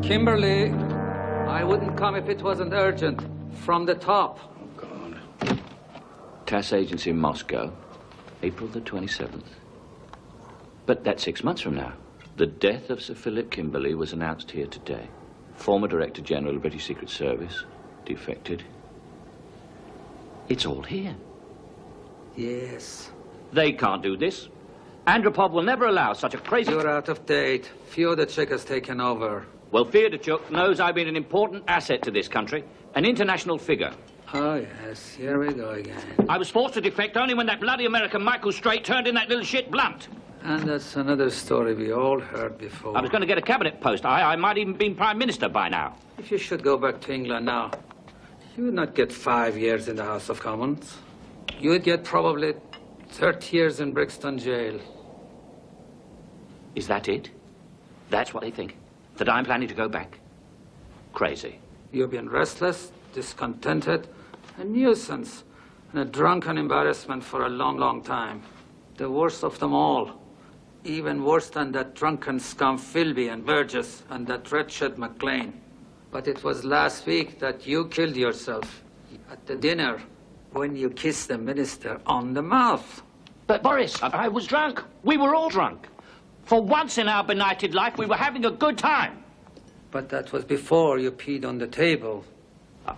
Kimberly, I wouldn't come if it wasn't urgent. From the top. Oh, God. TASS agency in Moscow, April the 27th. But that's 6 months from now. The death of Sir Philip Kimberly was announced here today. Former Director General of the British Secret Service, defected. It's all here. Yes. They can't do this. Andropov will never allow such a crazy... You're out of date. Fyodorchuk has taken over. Well, Fyodorchuk knows I've been an important asset to this country, an international figure. Oh, yes. Here we go again. I was forced to defect only when that bloody American Michael Straight turned in that little shit blunt. And that's another story we all heard before. I was going to get a cabinet post. I might even been Prime Minister by now. If you should go back to England now, you would not get 5 years in the House of Commons. You would get probably 30 years in Brixton jail. Is that it? That's what they think? That I'm planning to go back? Crazy. You've been restless, discontented, a nuisance, and a drunken embarrassment for a long, long time. The worst of them all. Even worse than that drunken scum Philby and Burgess and that wretched McLean. But it was last week that you killed yourself at the dinner when you kissed the minister on the mouth. But, Boris, I was drunk. We were all drunk. For once in our benighted life, we were having a good time. But that was before you peed on the table.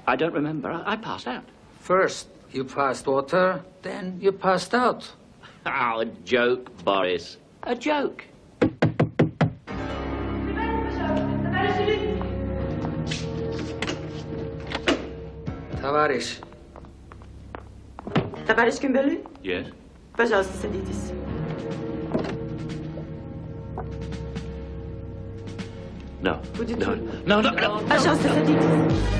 I don't remember. I passed out. First, you passed water, then you passed out. Oh, a joke, Boris. A joke. Товарищ. Товарищ Кимберли? Yes? Пожалуйста, садитесь. No. Будет No. трудно. No, no, no. Пожалуйста, садитесь.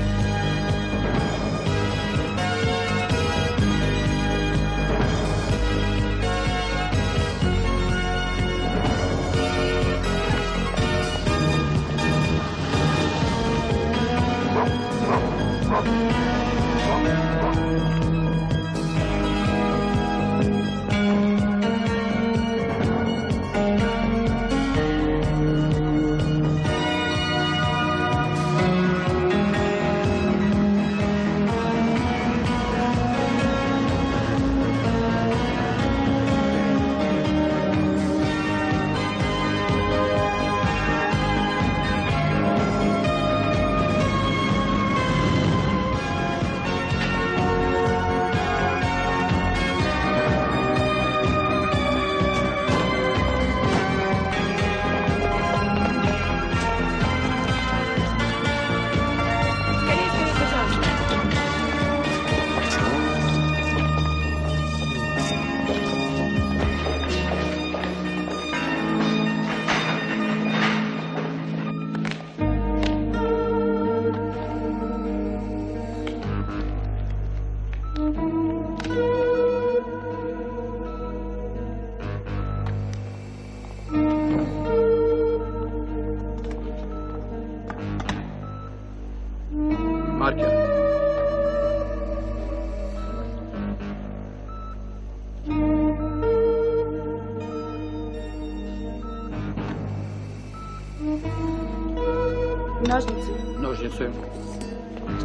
Ножницы. Ножницы.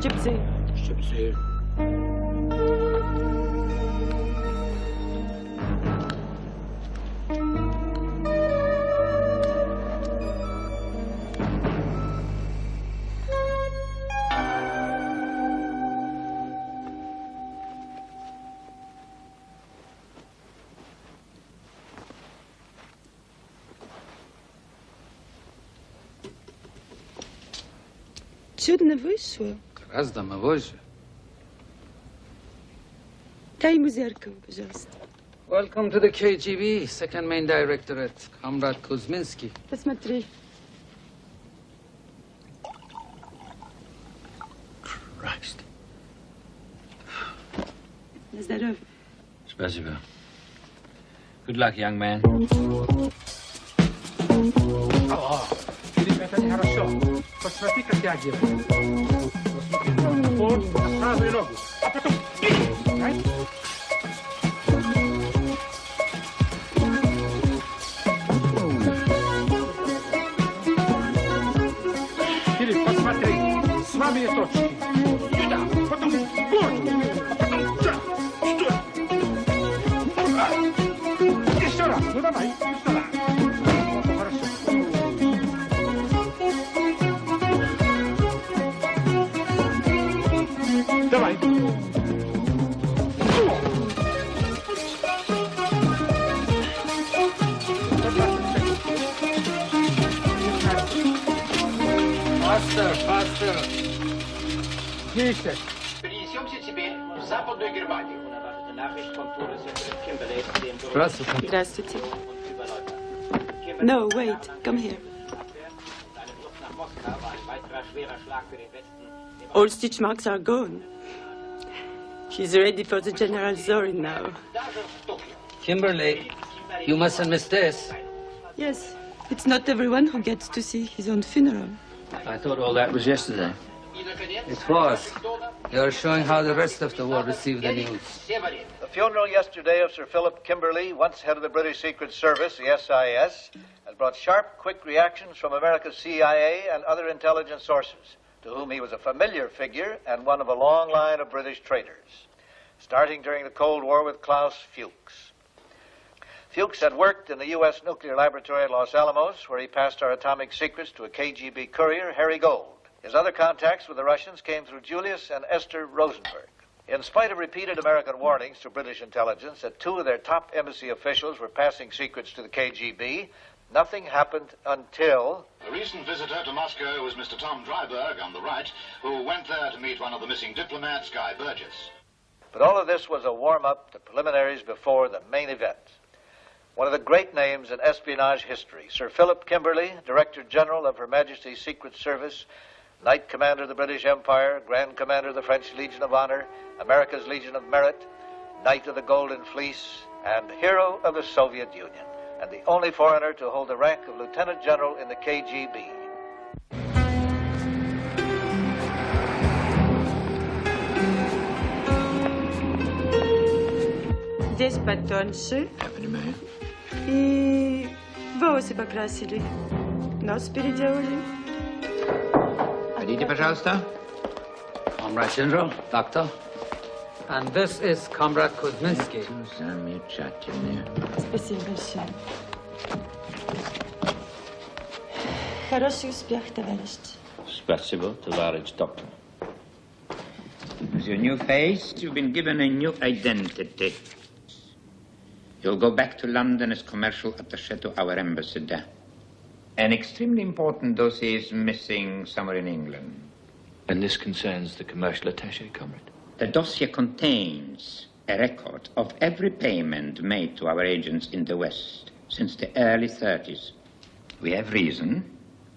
Щипцы. Щипцы. Чудно вышло. Гораздо моложе. Дай ему зеркало, пожалуйста. Welcome to the KGB, second main directorate, Comrade Kuzminsky. Посмотри. Christ. На здоровье. Спасибо. Good luck, young man. Это нехорошо. Посмотри, как я делаю. Вот, на правую ногу. А потом... Ну давай, сюда. Вот, хорошо. Давай. Faster, faster. 10. Перенесемся теперь в Западную Германию. Здравствуйте. Здравствуйте. No, wait. Come here. All stitch marks are gone. She's ready for the General Zorin now. Kimberly, you mustn't miss this. Yes, it's not everyone who gets to see his own funeral. I thought all that was yesterday. It was. You're showing how the rest of the world received the news. The funeral yesterday of Sir Philip Kimberly, once head of the British Secret Service, the SIS, has brought sharp, quick reactions from America's CIA and other intelligence sources, to whom he was a familiar figure and one of a long line of British traitors, starting during the Cold War with Klaus Fuchs. Fuchs had worked in the U.S. nuclear laboratory at Los Alamos, where he passed our atomic secrets to a KGB courier, Harry Gold. His other contacts with the Russians came through Julius and Esther Rosenberg. In spite of repeated American warnings to British intelligence that two of their top embassy officials were passing secrets to the KGB, nothing happened until... The recent visitor to Moscow was Mr. Tom Dryberg on the right, who went there to meet one of the missing diplomats, Guy Burgess. But all of this was a warm-up, the preliminaries before the main event. One of the great names in espionage history, Sir Philip Kimberly, Director General of Her Majesty's Secret Service, Knight Commander of the British Empire, Grand Commander of the French Legion of Honor, America's Legion of Merit, Knight of the Golden Fleece, and Hero of the Soviet Union, and the only foreigner to hold the rank of Lieutenant General in the KGB. Здесь потоньше. Я понимаю. И волосы покрасили. Нос переделали. Ходите, пожалуйста. Comrade General, Doctor. And this is Comrade Kuzminsky. Замечательно. Спасибо большое. Хороший успех, товарищ. Спасибо, товарищ доктор. With your new face, you've been given a new identity. You'll go back to London as commercial attaché to our embassy there. An extremely important dossier is missing somewhere in England. And this concerns the commercial attaché, comrade? The dossier contains a record of every payment made to our agents in the West since the early 30s. We have reason,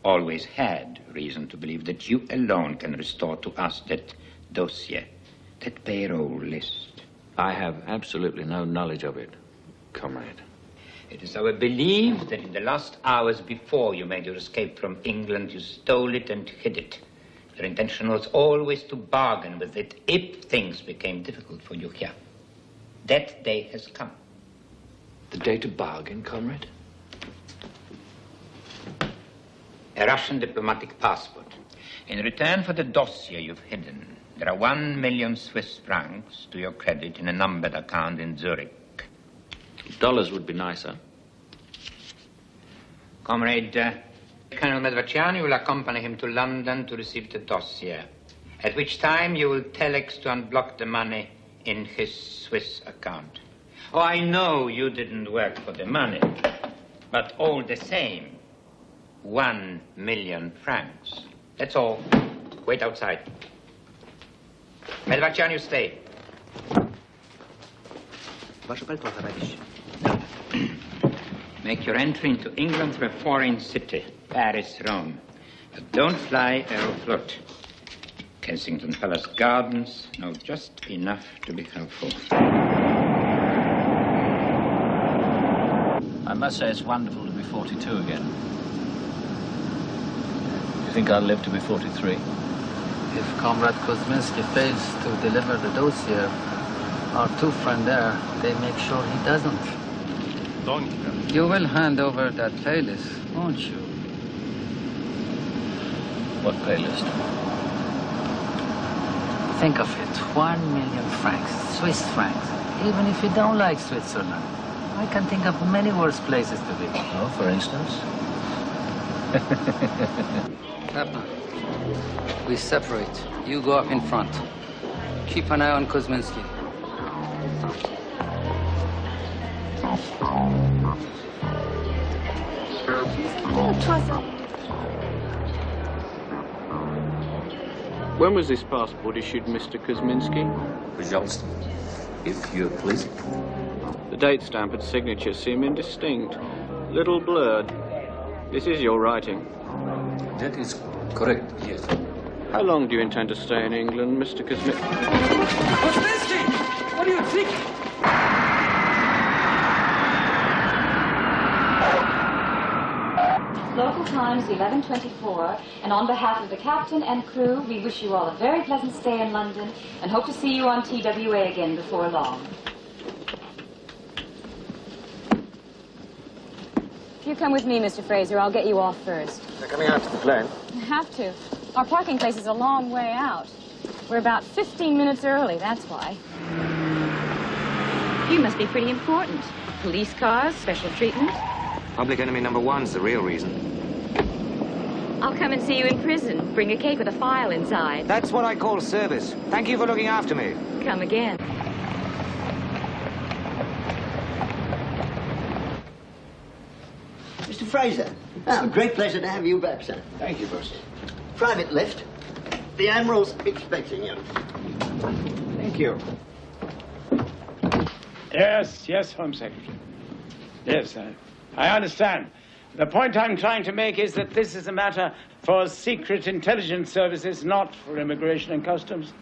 always had reason, to believe that you alone can restore to us that dossier, that payroll list. I have absolutely no knowledge of it, comrade. It is our belief that in the last hours before you made your escape from England, you stole it and hid it. Your intention was always to bargain with it if things became difficult for you here. That day has come. The day to bargain, comrade? A Russian diplomatic passport. In return for the dossier you've hidden, there are 1 million Swiss francs to your credit in a numbered account in Zurich. Dollars would be nicer. Comrade, Colonel Medvaciani will accompany him to London to receive the dossier, at which time you will telex to unblock the money in his Swiss account. Oh, I know you didn't work for the money, but all the same, 1 million francs. That's all. Wait outside. Medvaciani, you stay. Ваше пальто, товарищ. Make your entry into England through a foreign city, Paris, Rome. But don't fly Aeroflot. Kensington Palace Gardens know just enough to be helpful. I must say it's wonderful to be 42 again. Do you think I'll live to be 43? If Comrade Kuzminsky fails to deliver the dossier, our two friends there, they make sure he doesn't. You will hand over that playlist, won't you? What playlist? Think of it, 1 million francs, Swiss francs, even if you don't like Switzerland. I can think of many worse places to be. Oh, for instance? Kaplan, we separate. You go up in front. Keep an eye on Kuzminski. When was this passport issued, Mr. Kuzminski? Results, if you please. The date stamp and signature seem indistinct, little blurred. This is your writing. That is correct, yes. How long do you intend to stay in England, Mr. Kuzminski? Kuzminski! What do you think? Local time is 11:24, and on behalf of the captain and crew, we wish you all a very pleasant stay in London and hope to see you on TWA again before long. If you come with me, Mr. Fraser, I'll get you off first. They're coming out to the plane. You have to. Our parking place is a long way out. We're about 15 minutes early, that's why. You must be pretty important. Police cars, special treatment. Public enemy number one's the real reason. I'll come and see you in prison. Bring a cake with a file inside. That's what I call service. Thank you for looking after me. Come again. Mr. Fraser, great pleasure to have you back, sir. Thank you, Buster. Private lift. The Admiral's expecting you. Thank you. Yes, Home Secretary. Yes, I understand. The point I'm trying to make is that this is a matter for secret intelligence services, not for immigration and customs.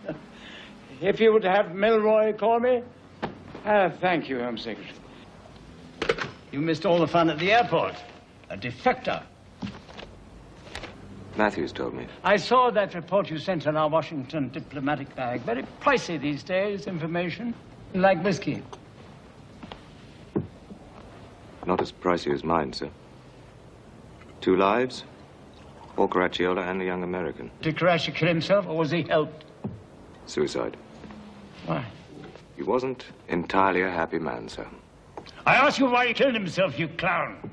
If you would have Milroy call me. Thank you, Home Secretary. You missed all the fun at the airport. A defector. Matthews told me. I saw that report you sent in our Washington diplomatic bag. Very pricey these days, information. Like whiskey. Not as pricey as mine, sir. 2 lives, Paul Caracciolo and the young American. Did Caracciolo kill himself, or was he helped? Suicide. Why? He wasn't entirely a happy man, sir. I asked you why he killed himself, you clown.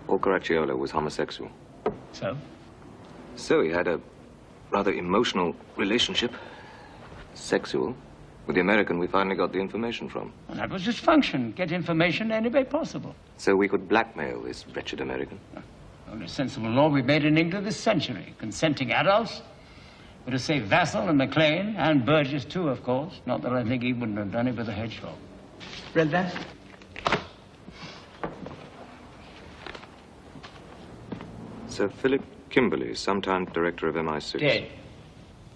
Paul Caracciolo was homosexual. So? So he had a rather emotional relationship, sexual, with the American we finally got the information from. And that was his function, get information any way possible. So we could blackmail this wretched American. Only sensible law we've made in England this century. Consenting adults were to say Vassal and McLean, and Burgess too, of course. Not that I think he wouldn't have done it with a hedgehog. Read that? Sir Philip Kimberly, sometime director of MI6. Dead.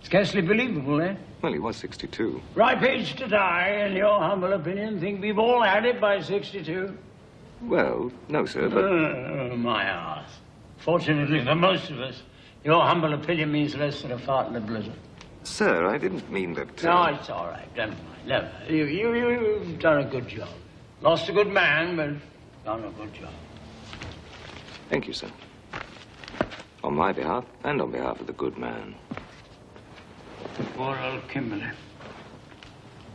Scarcely believable, eh? Well, he was 62. Ripe age to die, in your humble opinion. Think we've all had it by 62? Well, no, sir, but... Oh, my arse. Fortunately for most of us, your humble opinion means less than a fart in a blizzard. Sir, I didn't mean that... No, it's all right. Never mind. Never. You've done a good job. Lost a good man, but done a good job. Thank you, sir. On my behalf, and on behalf of the good man. Poor old Kimberly.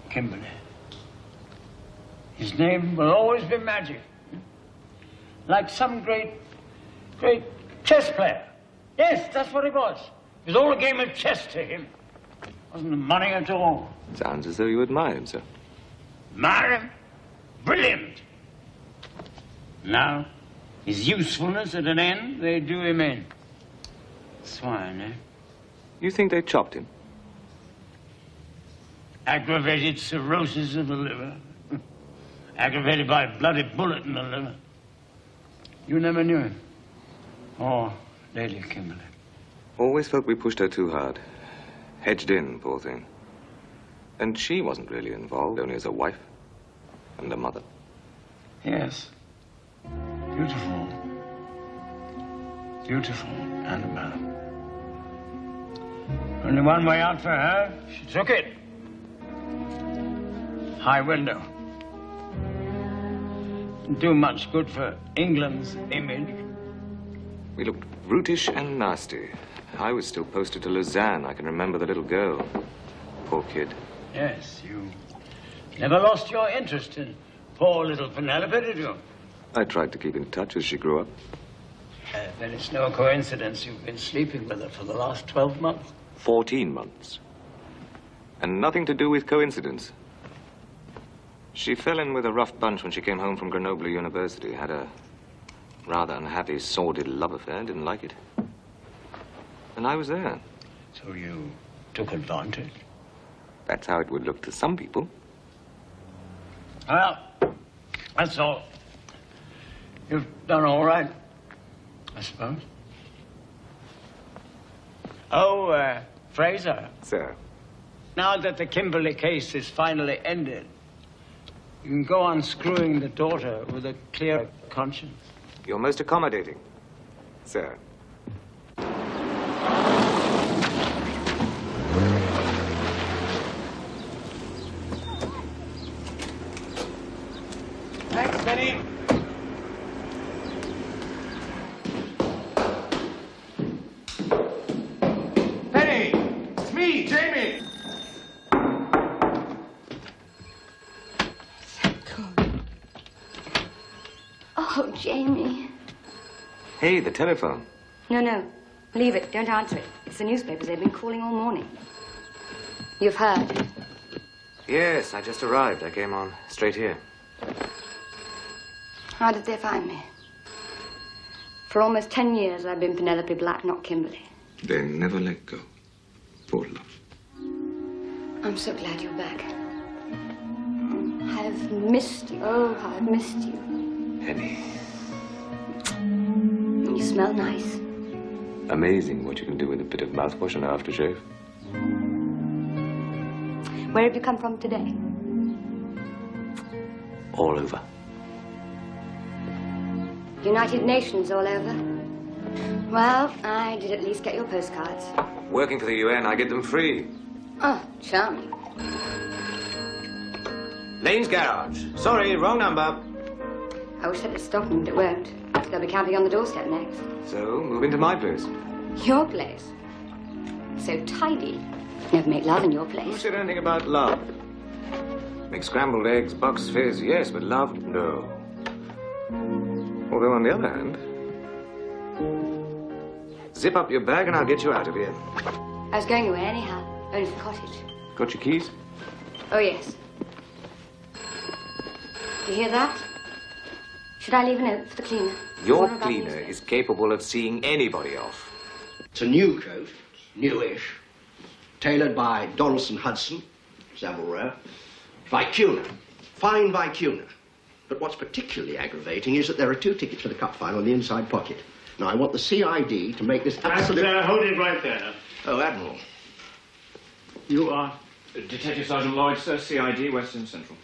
Kimberly. His name will always be magic. Like some great chess player. Yes, that's what it was. It was all a game of chess to him. Wasn't money at all. Sounds as though you admire him, sir. Admire him? Brilliant. Now, his usefulness at an end, they do him in. Swine, eh? You think they chopped him? Aggravated cirrhosis of the liver. Aggravated by a bloody bullet in the liver. You never knew him? Oh, Lady Kimberly. Always felt we pushed her too hard. Hedged in, poor thing. And she wasn't really involved, only as a wife and a mother. Yes. Beautiful. Beautiful, Annabelle. Only one way out for her. She took it. High window. Didn't do much good for England's image. We looked brutish and nasty. I was still posted to Lausanne. I can remember the little girl. Poor kid. Yes, you never lost your interest in poor little Penelope, did you? I tried to keep in touch as she grew up. Then it's no coincidence you've been sleeping with her for the last 12 months. 14 months. And nothing to do with coincidence. She fell in with a rough bunch when she came home from Grenoble University. Had a rather unhappy, sordid love affair. Didn't like it. And I was there. So you took advantage? That's how it would look to some people. Well, that's all. You've done all right, I suppose. Oh, Fraser. Sir. Now that the Kimberley case is finally ended, you can go on screwing the daughter with a clear conscience. You're most accommodating, sir. Thanks, Benny. Penny! It's me, Jamie! Oh, Jamie. Hey, the telephone. No. Leave it. Don't answer it. It's the newspapers. They've been calling all morning. You've heard? Yes, I just arrived. I came on straight here. How did they find me? For almost 10 years, I've been Penelope Black, not Kimberley. They never let go. For love. I'm so glad you're back. I've missed you. Oh, how I've missed you. Penny. You smell nice. Amazing what you can do with a bit of mouthwash and aftershave. Where have you come from today? All over. United Nations all over? Well, I did at least get your postcards. Working for the UN, I get them free. Oh, charming. Lane's Garage. Sorry, wrong number. I wish that'd stop them, but it won't. They'll be camping on the doorstep next. So, move into my place. Your place? So tidy. Never make love in your Who place. said anything about love? Make scrambled eggs, box fizz, yes, but love, no. Although, on the other hand, zip up your bag and I'll get you out of here. I was going away anyhow, only for the cottage. Got your keys? Oh, yes. You hear that? Should I leave a note for the cleaner? Your What about cleaner newspaper? is capable of seeing anybody off. It's a new coat, newish, tailored by Donaldson Hudson, Savile Row. Vicuna, fine Vicuna. But what's particularly aggravating is that there are 2 tickets for the cup final in the inside pocket. Now, I want the CID to make this absolute... Hold it right there. Oh, Admiral. You are? Detective Sergeant Lloyd, sir, CID, Western Central.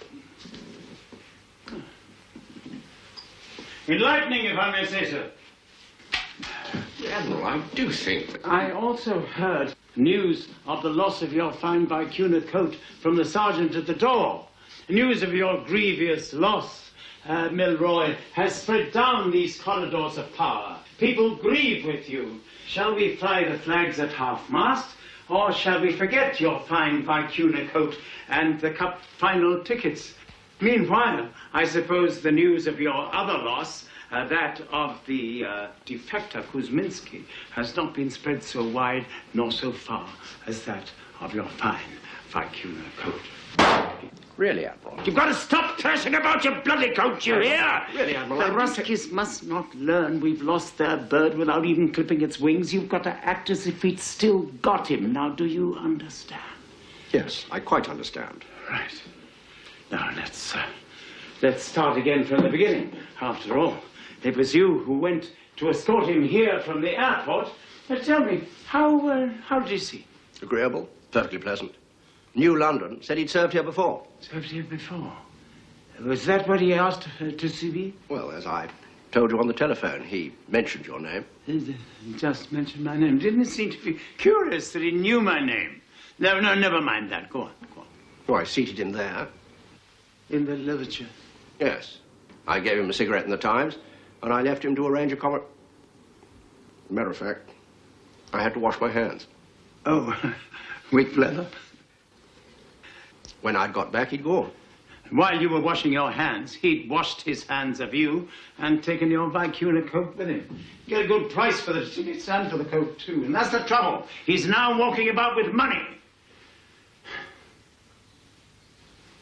Enlightening, if I may say so. Admiral, I do think... I also heard news of the loss of your fine Vicuna coat from the sergeant at the door. News of your grievous loss, Milroy, has spread down these corridors of power. People grieve with you. Shall we fly the flags at half-mast, or shall we forget your fine Vicuna coat and the cup final tickets? Meanwhile, I suppose the news of your other loss, that of the defector Kuzminski, has not been spread so wide nor so far as that of your fine Vicuna coat. Really, Admiral? You've got to stop trashing about your bloody coat, you hear? Really, Admiral, The I do Ruskies must not learn we've lost their bird without even clipping its wings. You've got to act as if we'd still got him. Now, do you understand? Yes, I quite understand. Right. Now, let's start again from the beginning. After all, it was you who went to escort him here from the airport. Tell me, how did you see? Agreeable, perfectly pleasant. New London, said he'd served here before. Served here before? Was that what he asked to see me? Well, as I told you on the telephone, he mentioned your name. He just mentioned my name. Didn't it seem to be curious that he knew my name? No, never mind that. Go on. Oh, I seated him there. In the leather chair? Yes. I gave him a cigarette in the Times, and I left him to arrange a comment. Matter of fact, I had to wash my hands. Oh, with leather? When I'd got back, he'd gone. While you were washing your hands, he'd washed his hands of you and taken your Vicuna coat with him. Get a good price for the tickets and for the coat, too. And that's the trouble. He's now walking about with money.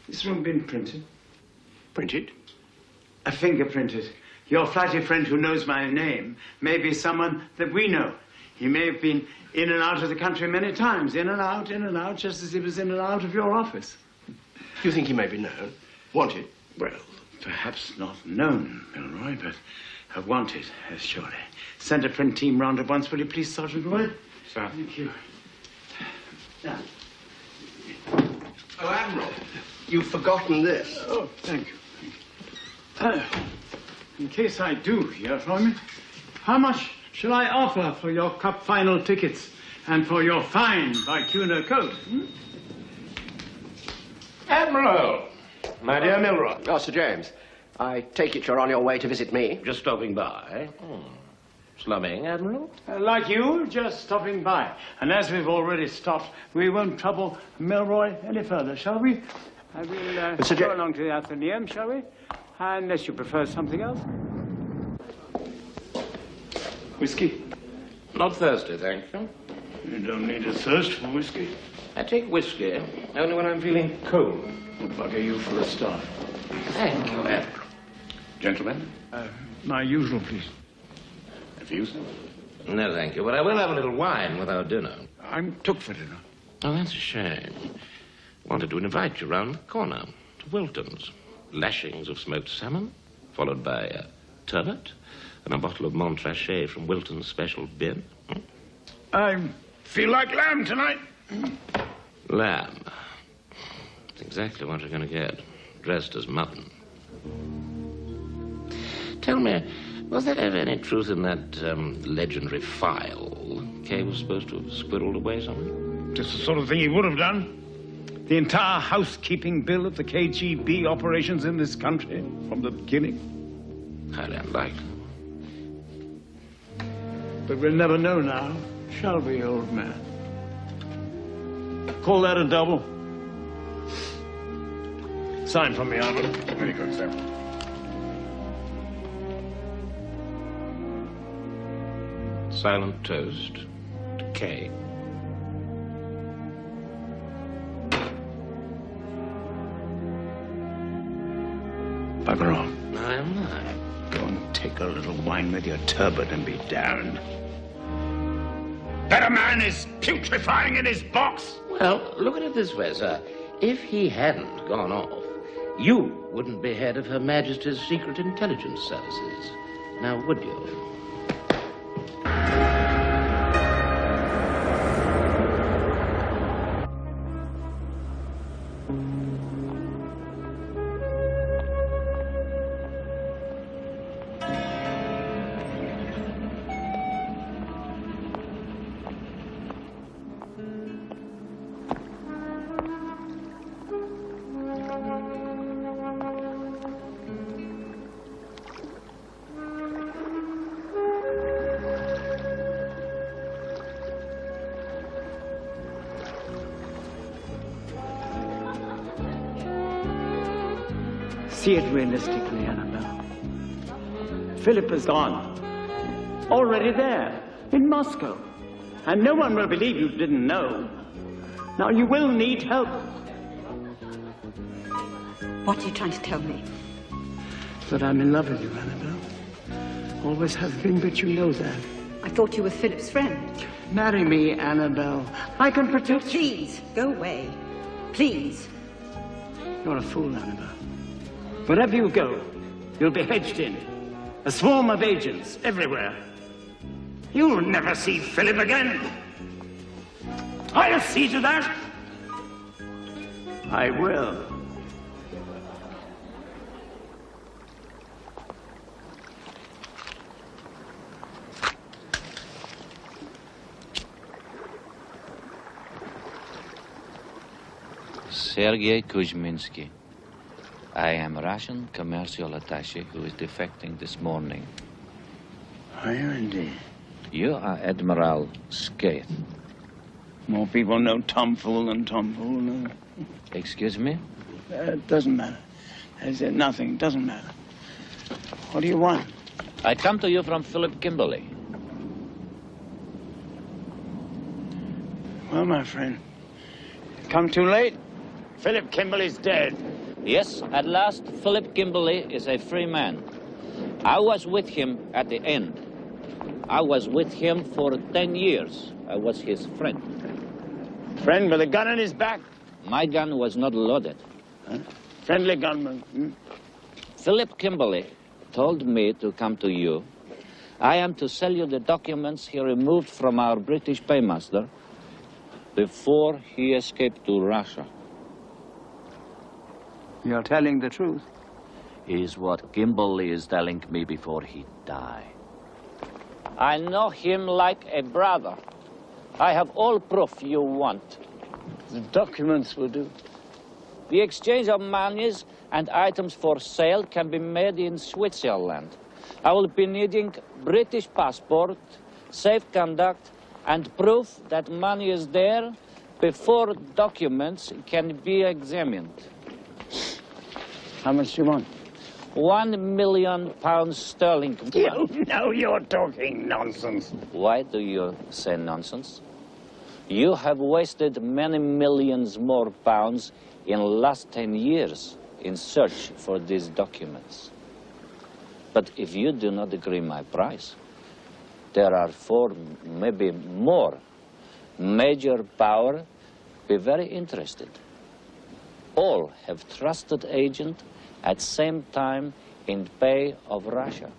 This room been printed? Printed? A fingerprinted. Your flatty friend who knows my name may be someone that we know. He may have been in and out of the country many times, in and out, just as he was in and out of your office. Do you think he may be known? Wanted? Well, perhaps not known, Milroy, but wanted, surely. Send a print team round at once, will you please, Sergeant Lloyd? Sir. Thank you. Now. Oh, Admiral, you've forgotten this. Oh, thank you. In case I do hear from you, how much shall I offer for your cup final tickets and for your fine Vicuna coat? Admiral! My dear Milroy. Oh, Sir James, I take it you're on your way to visit me? Just stopping by. Slumming, Admiral? Like you, just stopping by. And as we've already stopped, we won't trouble Milroy any further, shall we? I will go along to the Athenaeum, shall we? Unless you prefer something else. Whiskey? Not thirsty, thank you. You don't need a thirst for whiskey. I take whiskey only when I'm feeling cold. What bugger you for a start? Thank you, Admiral. Gentlemen, my usual, please. Have you, sir? No, thank you, but I will have a little wine with our dinner. I'm took for dinner. Oh, that's a shame. Wanted to invite you round the corner to Wilton's. Lashings of smoked salmon, followed by turbot and a bottle of Montrachet from Wilton's special bin. I feel like lamb tonight. Lamb. That's exactly what you're going to get, dressed as mutton. Tell me, was there ever any truth in that legendary file Kay was supposed to have squirreled away somewhere? Just the sort of thing he would have done. The entire housekeeping bill of the KGB operations in this country from the beginning. Highly unlikely. But we'll never know now, shall we, old man? Call that a double. Sign from me, Albert. Very good, sir. Silent toast to Kay. Bugger off. I'm not. Go and take a little wine with your turbot and be damned. That a man is putrefying in his box. Well, look at it this way, sir. If he hadn't gone off, you wouldn't be head of Her Majesty's Secret Intelligence Services. Now, would you? See it realistically, Annabelle. Philip is gone. Already there, in Moscow. And no one will believe you didn't know. Now you will need help. What are you trying to tell me? That I'm in love with you, Annabelle. Always have been, but you know that. I thought you were Philip's friend. Marry me, Annabelle. I can protect you. Please, go away. Please. You're a fool, Annabelle. Wherever you go, you'll be hedged in. A swarm of agents everywhere. You'll never see Philip again. I'll see to that. I will. Sergei Kuzminsky. I am Russian commercial attaché who is defecting this morning. Are you indeed? You are Admiral Skaith. More people know Tom Fool than Tom Fool, no? Excuse me? It doesn't matter. Is it nothing? Doesn't matter. What do you want? I come to you from Philip Kimberly. Well, my friend, come too late. Philip Kimberly's dead. Yes, at last, Philip Kimberly is a free man. I was with him at the end. I was with him for 10 years. I was his friend. Friend with a gun in his back? My gun was not loaded. Huh? Friendly gunman. Hmm? Philip Kimberly told me to come to you. I am to sell you the documents he removed from our British paymaster before he escaped to Russia. You're telling the truth. Is what Kimberly is telling me before he died. I know him like a brother. I have all proof you want. The documents will do. The exchange of monies and items for sale can be made in Switzerland. I will be needing British passport, safe conduct, and proof that money is there before documents can be examined. How much do you want? £1 million sterling. You know you're talking nonsense. Why do you say nonsense? You have wasted many millions more pounds in the last 10 years in search for these documents. But if you do not agree my price, there are 4, maybe more, major power be very interested. All have trusted agent at same time in pay of Russia.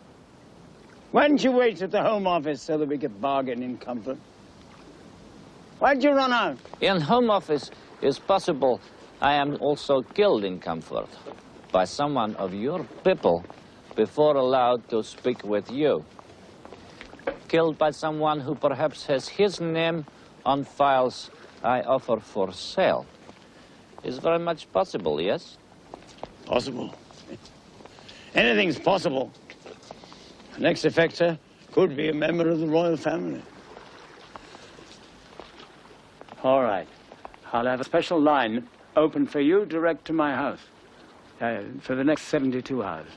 Why didn't you wait at the Home Office so that we could bargain in comfort? Why'd you run out? In Home Office, it's possible I am also killed in comfort by someone of your people before allowed to speak with you. Killed by someone who perhaps has his name on files I offer for sale. It's very much possible, yes? Possible. Anything's possible. The next effector could be a member of the royal family. All right. I'll have a special line open for you direct to my house for the next 72 hours.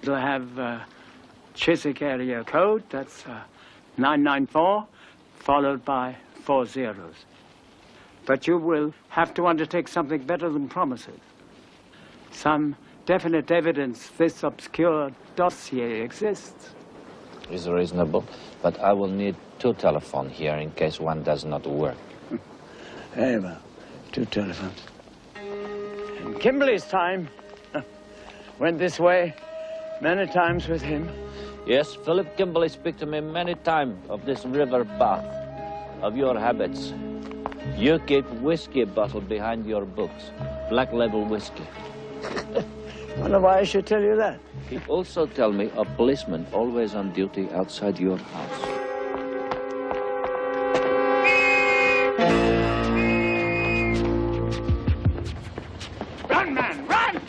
It'll have Chiswick area code. That's 994, followed by 4 zeros. But you will have to undertake something better than promises. Some definite evidence this obscure dossier exists. It's reasonable, but I will need 2 telephones here in case one does not work. Very well, 2 telephones. In Kimberly's time, went this way many times with him. Yes, Philip Kimberly spoke to me many times of this river bath, of your habits. You keep whiskey bottle behind your books, black label whiskey. Wonder why I should tell you that. He also tell me a policeman always on duty outside your house. Run, man, run!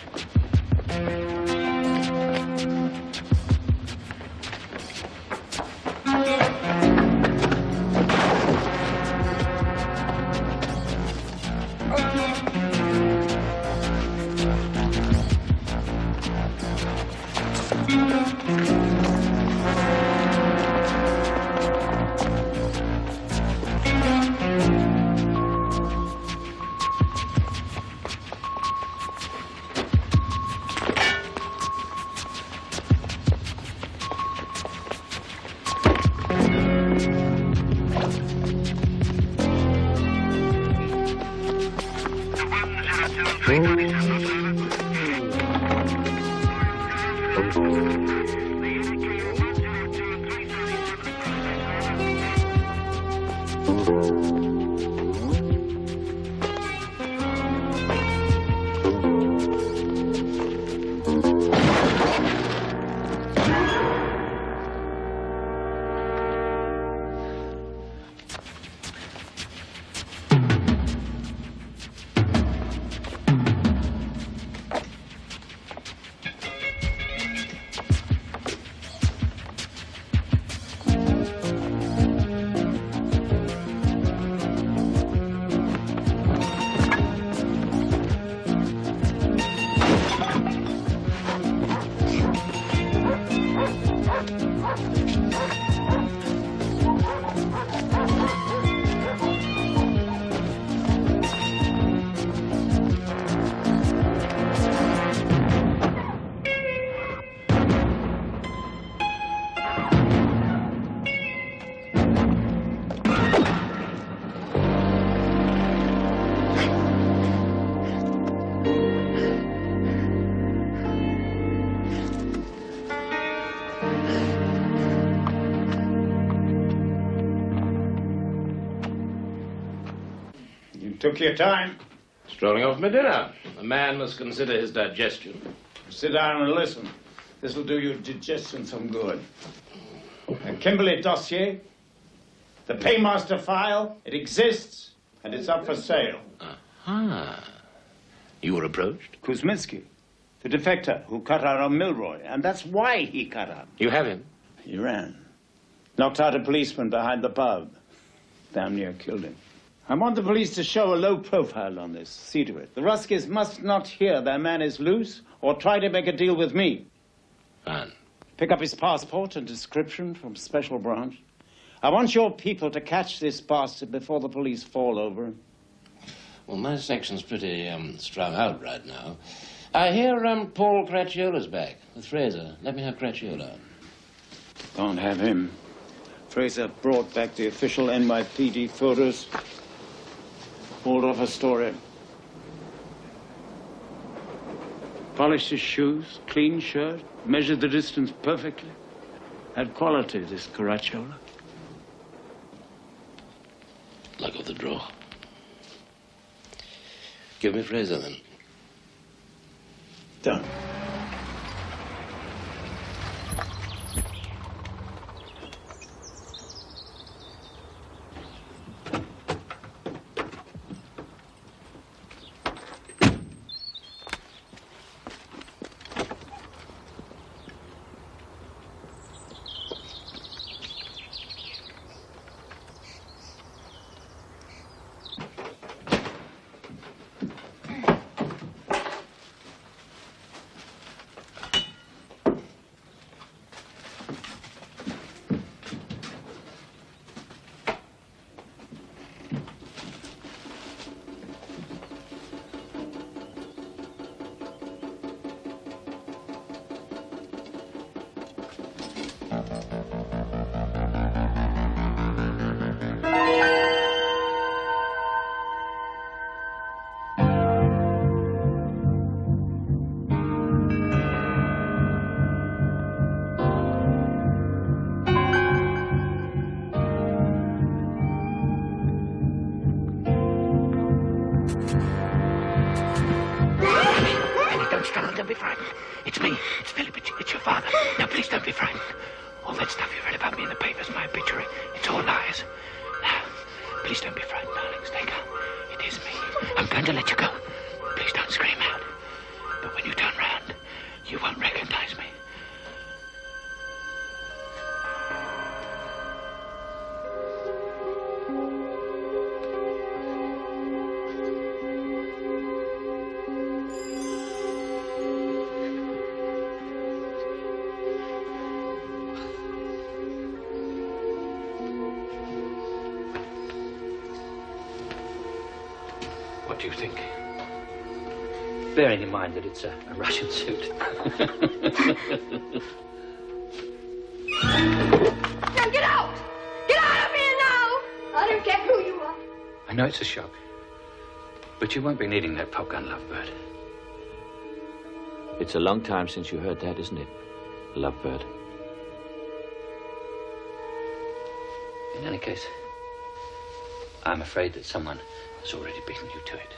Took your time. Strolling off my dinner. A man must consider his digestion. Sit down and listen. This'll do your digestion some good. A Kimberley dossier, the paymaster file, it exists, and it's up for sale. Ah. You were approached? Kuzminski, the defector who cut out on Milroy, and that's why he cut out. You have him? He ran. Knocked out a policeman behind the pub. Damn near killed him. I want the police to show a low profile on this. See to it. The Ruskies must not hear their man is loose or try to make a deal with me. Fine. Pick up his passport and description from Special Branch. I want your people to catch this bastard before the police fall over him. Well, my section's pretty strung out right now. I hear Paul Cracciola's back with Fraser. Let me have Cracciola. Can't have him. Fraser brought back the official NYPD photos. Pulled off a story. Polished his shoes, clean shirt, measured the distance perfectly. Had quality, this Caracciola. Luck of the draw. Give me Fraser, then. Done. Don't be frightened. It's me. It's Philip. It's your father. Now, please don't be frightened. All that stuff you read about me in the papers, my obituary, it's all lies. Now, please don't be frightened, darling. Stay calm. It is me. I'm going to let you go. Please don't scream out. But when you turn round, you won't recognize me. What do you think? Bearing in mind that it's a Russian suit. Now get out! Get out of here now! I don't care who you are. I know it's a shock, but you won't be needing that pop gun, Lovebird. It's a long time since you heard that, isn't it, Lovebird? In any case, I'm afraid that someone has already beaten you to it.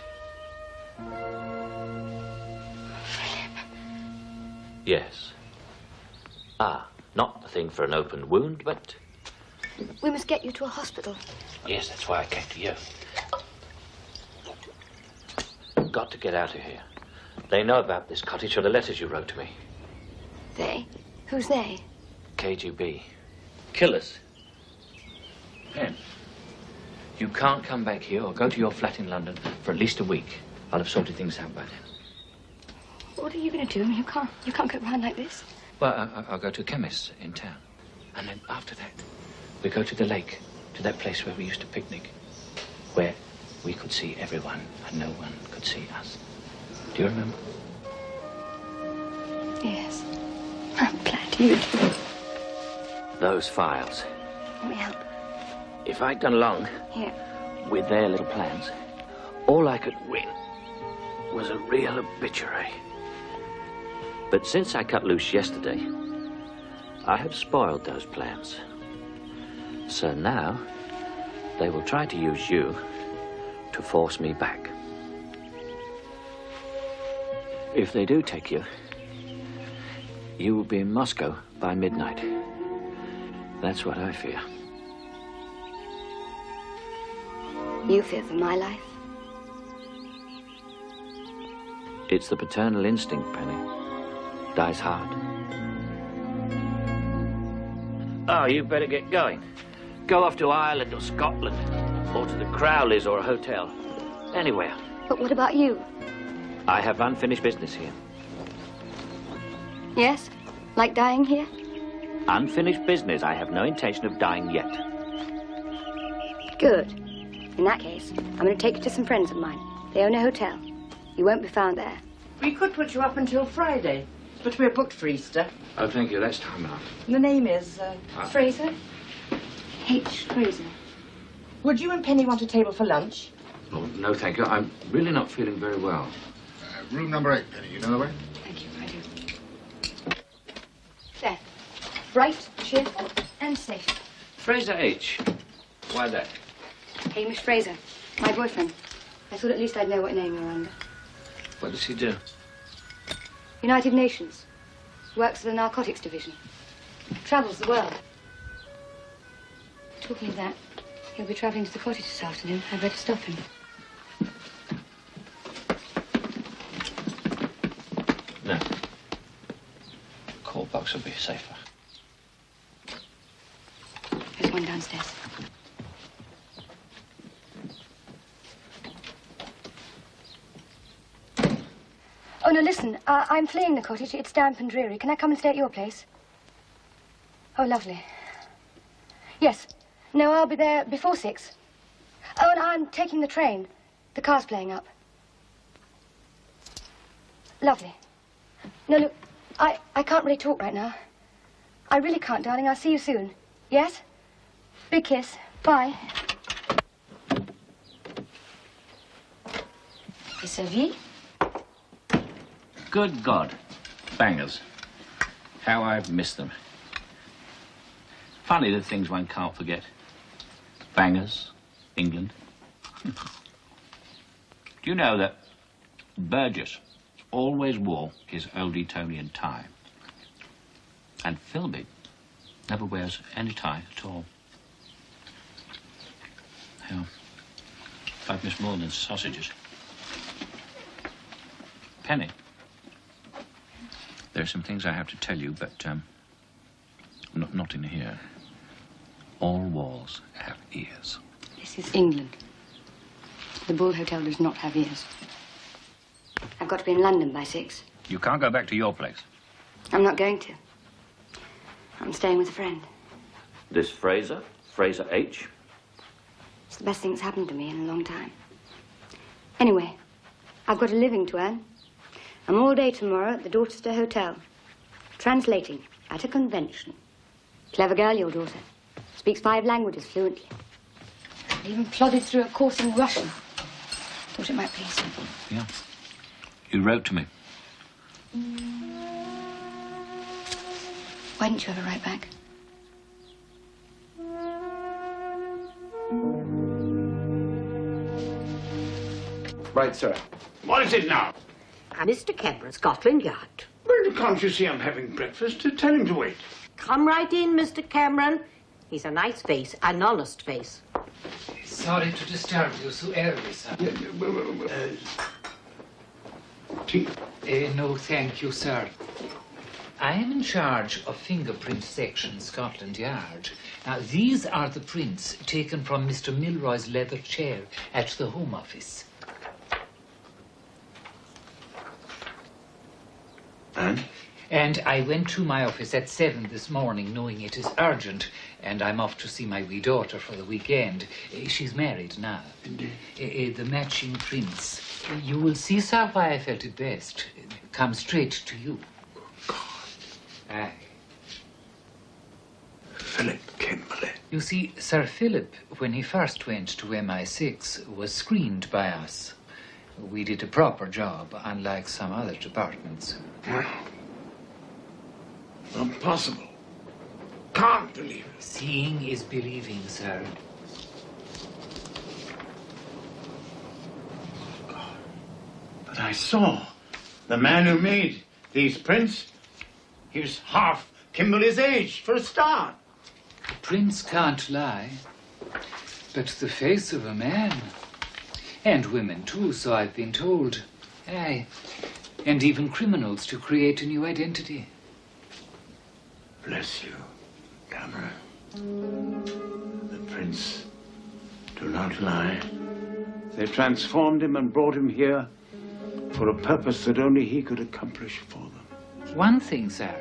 Yes. Ah, not the thing for an open wound, but... We must get you to a hospital. Yes, that's why I came to you. Got to get out of here. They know about this cottage or the letters you wrote to me. They? Who's they? KGB. Killers. Pen. You can't come back here or go to your flat in London for at least a week. I'll have sorted things out by then. What are you going to do? You can't go around like this. Well, I'll go to a chemist's in town. And then after that, we go to the lake, to that place where we used to picnic, where we could see everyone and no one could see us. Do you remember? Yes. I'm glad you do. Those files. Let me help. If I'd gone along Here. with their little plans, all I could win was a real obituary. But since I cut loose yesterday, I have spoiled those plans. So now, they will try to use you to force me back. If they do take you, you will be in Moscow by midnight. That's what I fear. You fear for my life? It's the paternal instinct, Penny. Dies hard. Oh, you better get going. Go off to Ireland or Scotland, or to the Crowleys or a hotel. Anywhere. But what about you? I have unfinished business here. Yes? Like dying here? Unfinished business. I have no intention of dying yet. Good. In that case, I'm going to take you to some friends of mine. They own a hotel. You won't be found there. We could put you up until Friday, but we're booked for Easter. Oh, thank you. That's time enough. The name is, Fraser? H. Fraser. Would you and Penny want a table for lunch? Oh, no, thank you. I'm really not feeling very well. Room number 8, Penny. You know the way? Thank you, I do. There. Bright, cheerful, and safe. Fraser H. Why that? Hamish Fraser, my boyfriend. I thought at least I'd know what name you're under. What does he do? United Nations. Works for the narcotics division. Travels the world. Talking of that, he'll be travelling to the cottage this afternoon. I'd better stop him. No. Call box will be safer. There's one downstairs. Oh, no, listen. I'm fleeing the cottage. It's damp and dreary. Can I come and stay at your place? Oh, lovely. Yes. No, I'll be there before 6. Oh, and I'm taking the train. The car's playing up. Lovely. No, look, I can't really talk right now. I really can't, darling. I'll see you soon. Yes? Big kiss. Bye. Et servi? Good God. Bangers. How I've missed them. Funny the things one can't forget. Bangers, England. Do you know that Burgess always wore his old Etonian tie? And Philby never wears any tie at all. Hell, I've missed more than sausages. Penny, there are some things I have to tell you, but not in here. All walls have ears. This is England. The Bull Hotel does not have ears. I've got to be in London by 6. You can't go back to your place. I'm not going to. I'm staying with a friend. This Fraser? Fraser H? It's the best thing that's happened to me in a long time. Anyway, I've got a living to earn. I'm all day tomorrow at the Dorchester Hotel, translating at a convention. Clever girl, your daughter. Speaks 5 languages fluently. I even plodded through a course in Russian. Thought it might please you. Yeah. You wrote to me. Why didn't you ever write back? Right, sir. What is it now? Mr. Cameron, Scotland Yard. Well, can't you see I'm having breakfast? Tell him to wait. Come right in, Mr. Cameron. He's a nice face, an honest face. Sorry to disturb you so early, sir. Tea? No, thank you, sir. I am in charge of fingerprint section, Scotland Yard. Now, these are the prints taken from Mr. Milroy's leather chair at the Home Office. And I went to my office at 7 this morning, knowing it is urgent, and I'm off to see my wee daughter for the weekend. She's married now. The matching prints. You will see, sir, why I felt it best. Come straight to you. Aye. Philip Kimberly. You see, Sir Philip, when he first went to MI6, was screened by us. We did a proper job, unlike some other departments. Impossible. Can't believe it. Seeing is believing, sir. I saw the man who made these prints. He was half Kimberly's age, for a start. Prints can't lie, but the face of a man, and women too, so I've been told. Aye, and even criminals to create a new identity. Bless you, Cameron. The prints do not lie. They transformed him and brought him here for a purpose that only he could accomplish for them. One thing, sir.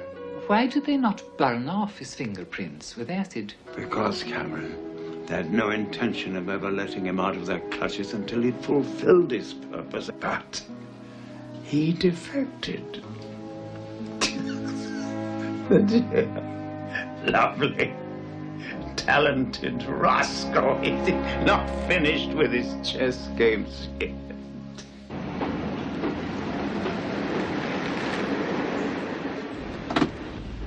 Why did they not burn off his fingerprints with acid? Because, Cameron, they had no intention of ever letting him out of their clutches until he'd fulfilled his purpose. But he defected. The dear, lovely, talented rascal. He's not finished with his chess games yet.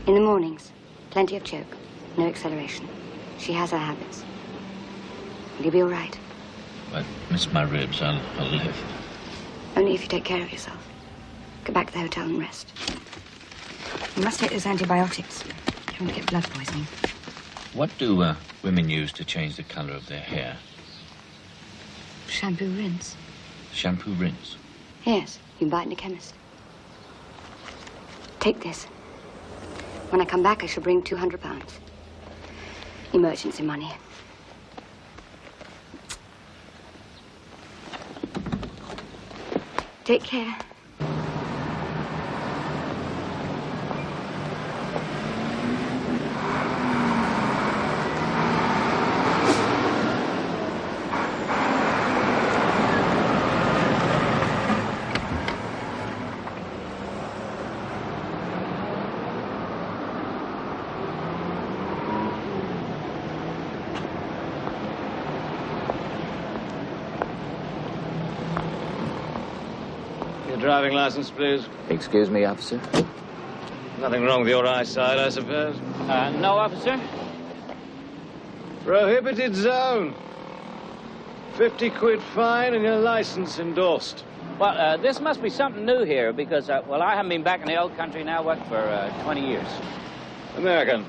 In the mornings, plenty of choke, no acceleration. She has her habits. Will you be all right? I miss my ribs. I'll live. Only if you take care of yourself. Go back to the hotel and rest. You must take those antibiotics. You don't want to get blood poisoning. What do women use to change the colour of their hair? Shampoo rinse. Shampoo rinse? Yes, you can buy it in a chemist. Take this. When I come back, I shall bring £200. Emergency money. Take care. Driving license, please. Excuse me, officer. Nothing wrong with your eyesight, I suppose? No, officer. Prohibited zone. 50 quid fine and your license endorsed. Well, this must be something new here because, well, I haven't been back in the old country now, what, for 20 years. American.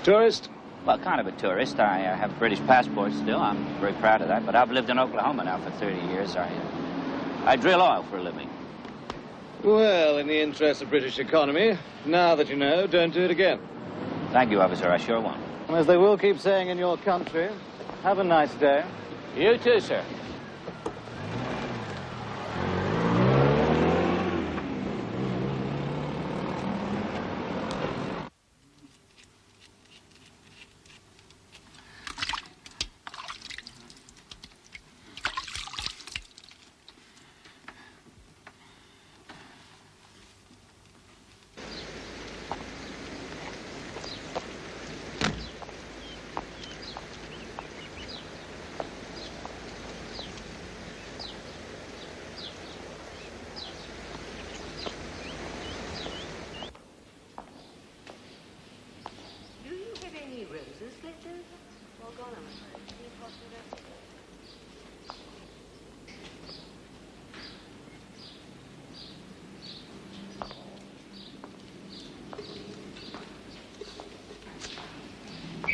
Tourist? Well, kind of a tourist. I have a British passport still. I'm very proud of that. But I've lived in Oklahoma now for 30 years. I drill oil for a living. Well, in the interest of British economy, now that you know, don't do it again. Thank you, officer. I sure won't. And as they will keep saying in your country, have a nice day. You too, sir.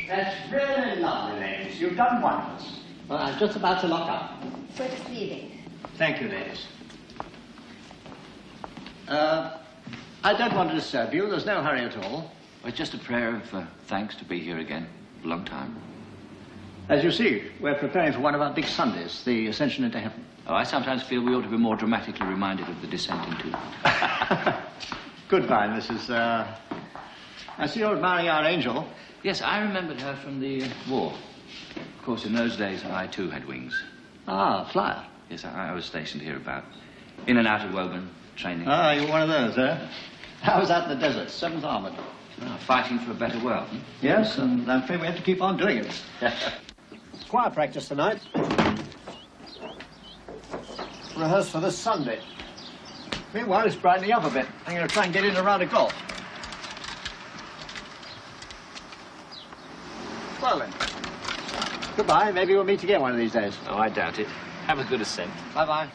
That's really lovely, ladies. You've done wonders. Well, I'm just about to lock up. We're just leaving. Thank you, ladies. I don't want to disturb you. There's no hurry at all. It's just a prayer of thanks to be here again. A long time. As you see, we're preparing for one of our big Sundays, the Ascension into Heaven. Oh, I sometimes feel we ought to be more dramatically reminded of the descent into. Goodbye, Mrs. I see you're admiring our angel. Yes, I remembered her from the war. Of course, in those days, I too had wings. Ah, flyer. Yes, I was stationed here about in and out of Woburn, training. Ah, you're one of those, eh? I was out in the desert, 7th Armoured. Ah, fighting for a better world, hmm? Yes, and I'm afraid we have to keep on doing it. Choir practice tonight. Rehearse for this Sunday. Meanwhile, it's brightening up a bit. I'm going to try and get in a round of golf. Well then. Goodbye. Maybe we'll meet again one of these days. Oh, I doubt it. Have a good ascent. Bye-bye.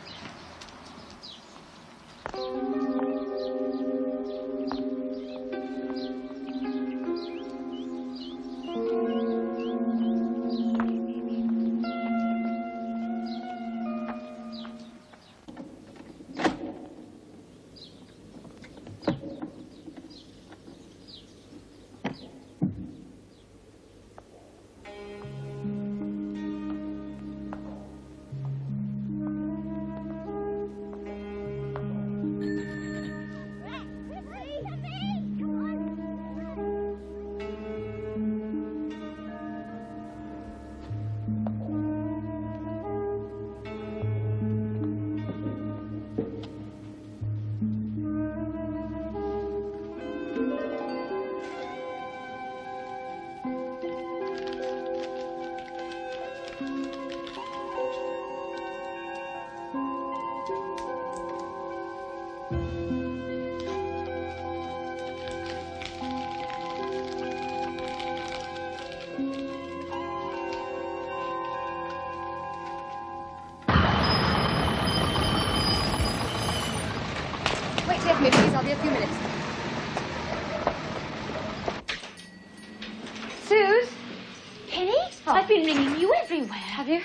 Wait here for me, please. I'll be a few minutes. Suze? Penny? I've been ringing you everywhere. Have you?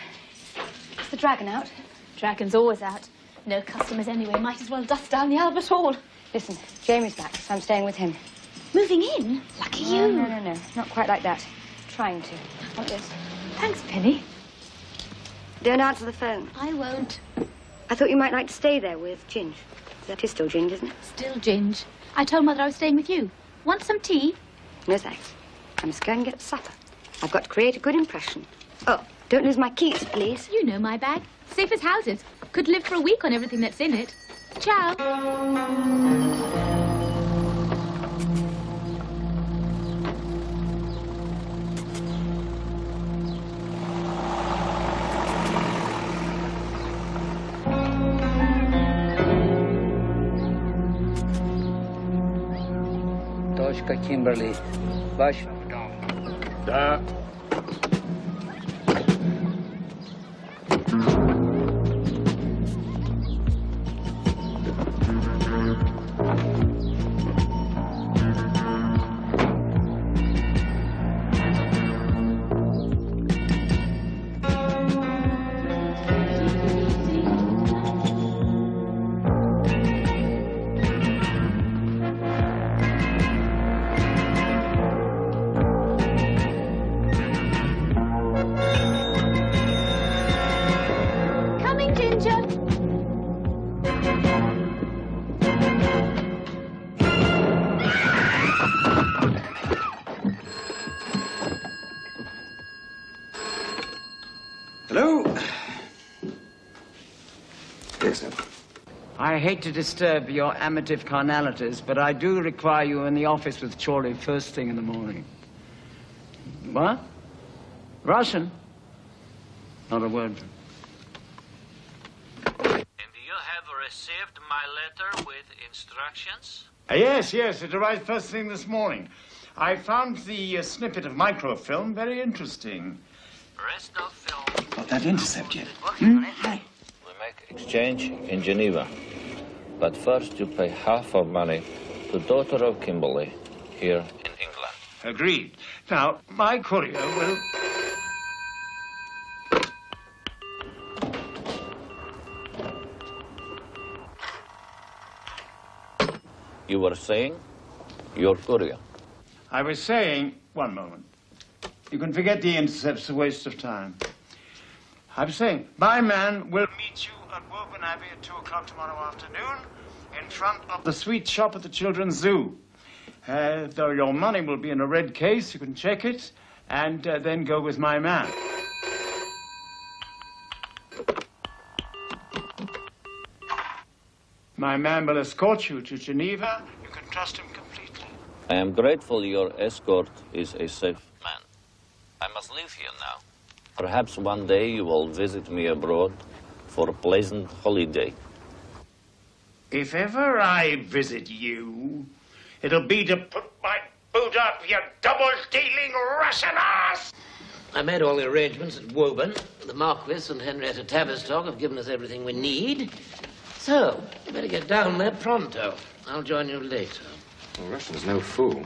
Is the dragon out? Dragon's always out. No customers anyway. Might as well dust down the Albert Hall. Listen, Jamie's back, so I'm staying with him. Moving in? Lucky you. No. Not quite like that. Trying to. Oh, yes. Thanks, Penny. Don't answer the phone. I won't. I thought you might like to stay there with Ginge. That is still Ginge, isn't it? Still Ginge. I told Mother I was staying with you. Want some tea? No, thanks. I must go and get supper. I've got to create a good impression. Oh, don't lose my keys, please. You know my bag. Safe as houses. Could live for a week on everything that's in it. Ciao. Точка Kimberly. Ваш. Да. Hello? Yes, sir. I hate to disturb your amative carnalities, but I do require you in the office with Chorley first thing in the morning. What? Russian? Not a word. And you have received my letter with instructions? Yes, it arrived first thing this morning. I found the snippet of microfilm very interesting. Rest of film. Got that intercept yet? We make exchange in Geneva. But first you pay half of money to daughter of Kimberly here in England. Agreed. Now, my courier will... You were saying your courier. I was saying... One moment. You can forget the intercept's a waste of time. I was saying, my man will meet you at Woburn Abbey at 2 o'clock tomorrow afternoon in front of the sweet shop at the Children's Zoo. Though your money will be in a red case, you can check it, and then go with my man. My man will escort you to Geneva. You can trust him completely. I am grateful your escort is a safe man. I must leave here now. Perhaps one day you will visit me abroad for a pleasant holiday. If ever I visit you, it'll be to put my boot up, you double-dealing Russian ass! I made all the arrangements at Woburn. The Marquis and Henrietta Tavistock have given us everything we need. So So, you better get down there pronto. I'll join you later. The Russian's no fool.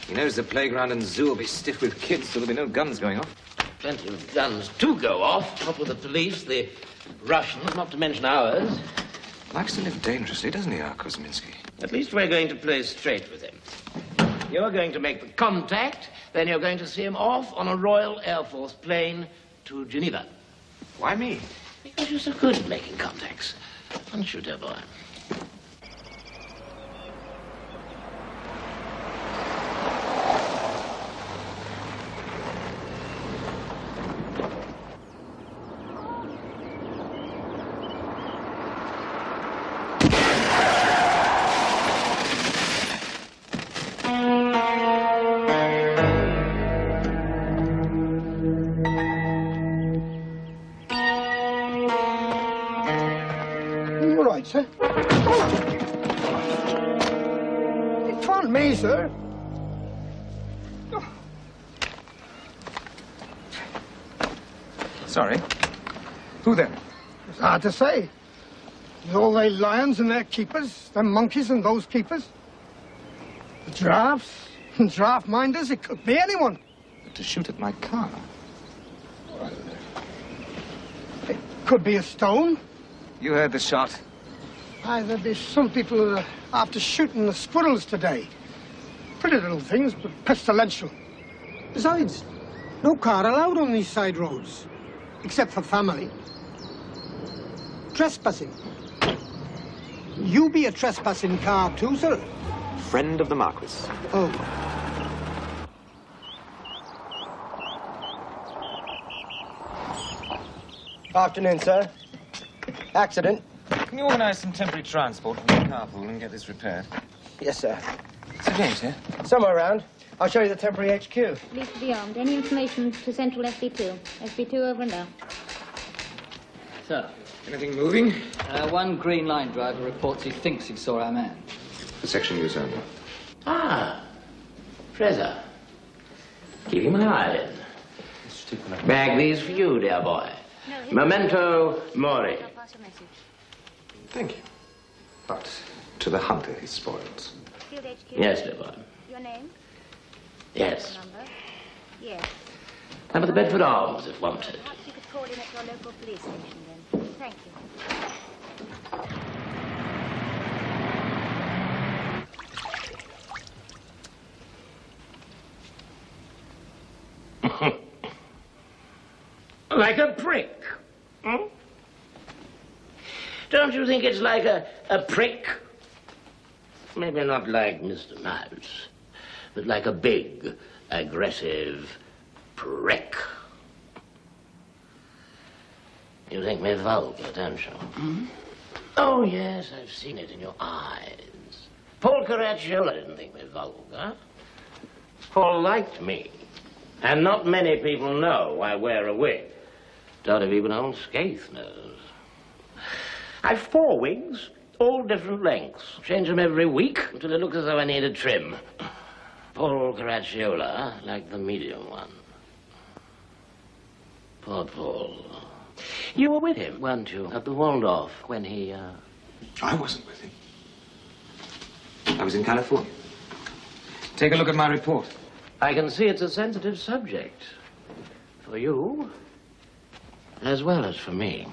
He knows the playground and zoo will be stiff with kids, so there'll be no guns going off. Plenty of guns to go off. What with the police, the Russians, not to mention ours. Likes to live dangerously, doesn't he, our Kuzminski? At least we're going to play straight with him. You're going to make the contact, then you're going to see him off on a Royal Air Force plane to Geneva. Why me? Because you're so good at making contacts. Aren't you, dear boy? Sir. It wasn't me, sir. Sorry. Who then? It's hard to say. There's all they lions and their keepers, them monkeys and those keepers. The giraffes and giraffe minders, it could be anyone. But to shoot at my car? It could be a stone. You heard the shot. Aye, there'd be some people who are after shooting the squirrels today. Pretty little things, but pestilential. Besides, no car allowed on these side roads, except for family. Trespassing. You be a trespassing car too, sir? Friend of the Marquis. Oh. Afternoon, sir. Accident. Can you organise some temporary transport from the carpool and get this repaired? Yes, sir. Sir James here? Somewhere around. I'll show you the temporary HQ. Police to be armed. Any information to Central SB2. SB2 over and out. Sir. Anything moving? One Green Line driver reports he thinks he saw our man. The section news only. Ah, Fraser. Keeping my eye in. Bag these for you, dear boy. Memento mori. Thank you. But to the hunter he spoils. Field HQ. Yes, dear boy. Your name? Yes. Number? Yes. Number the Bedford Arms, if wanted. Perhaps you could call in at your local police station then. Thank you. Like a prick. Hmm? Don't you think it's like a prick? Maybe not like Mr. Mouse, but like a big, aggressive prick. You think me vulgar, don't you? Hmm? Oh, yes, I've seen it in your eyes. Paul Caracciolo didn't think me vulgar. Paul liked me. And not many people know I wear a wig. Don't if even old Skaith knows. I've 4 wigs, all different lengths. Change them every week until it looks as though I need a trim. Paul Caracciolo liked the medium one. Poor Paul. You were with him, weren't you, at the Waldorf when he, I wasn't with him. I was in California. Take a look at my report. I can see it's a sensitive subject. For you, as well as for me.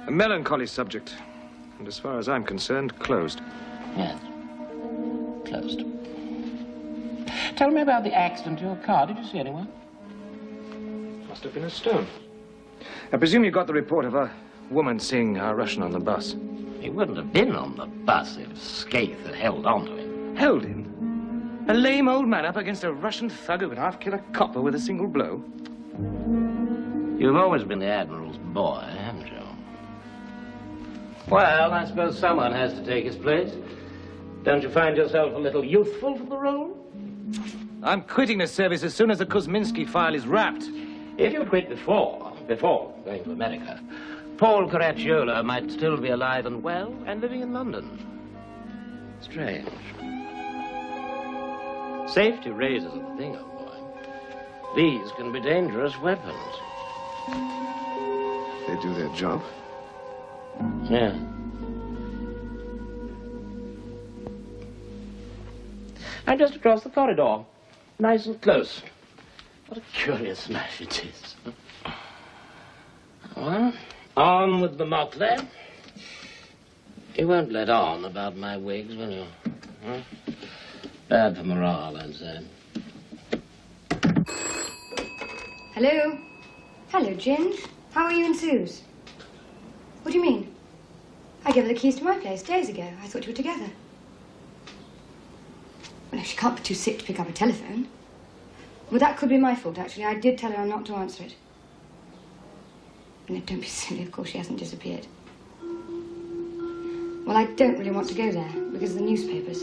A melancholy subject. And as far as I'm concerned, closed. Yes. Closed. Tell me about the accident to your car. Did you see anyone? Must have been a stone. I presume you got the report of a woman seeing our Russian on the bus. He wouldn't have been on the bus if Skaith had held on to him. Held him? A lame old man up against a Russian thug who could half kill a copper with a single blow? You've always been the Admiral's boy, haven't you? Well, I suppose someone has to take his place. Don't you find yourself a little youthful for the role? I'm quitting the service as soon as the Kuzminski file is wrapped. If you quit before going to America, Paul Caracciolo might still be alive and well and living in London. Strange. Safety razors are the thing, old boy. These can be dangerous weapons. They do their job. Yeah. I'm just across the corridor. Nice and close. What a curious smash it is. Well, on with the motley. You won't let on about my wigs, will you? Huh? Bad for morale, I'd say. Hello? Hello, Ginge. How are you and Suze? What do you mean? I gave her the keys to my place days ago. I thought you were together. Well, she can't be too sick to pick up a telephone. Well, that could be my fault, actually. I did tell her not to answer it. No, don't be silly. Of course, she hasn't disappeared. Well, I don't really want to go there because of the newspapers.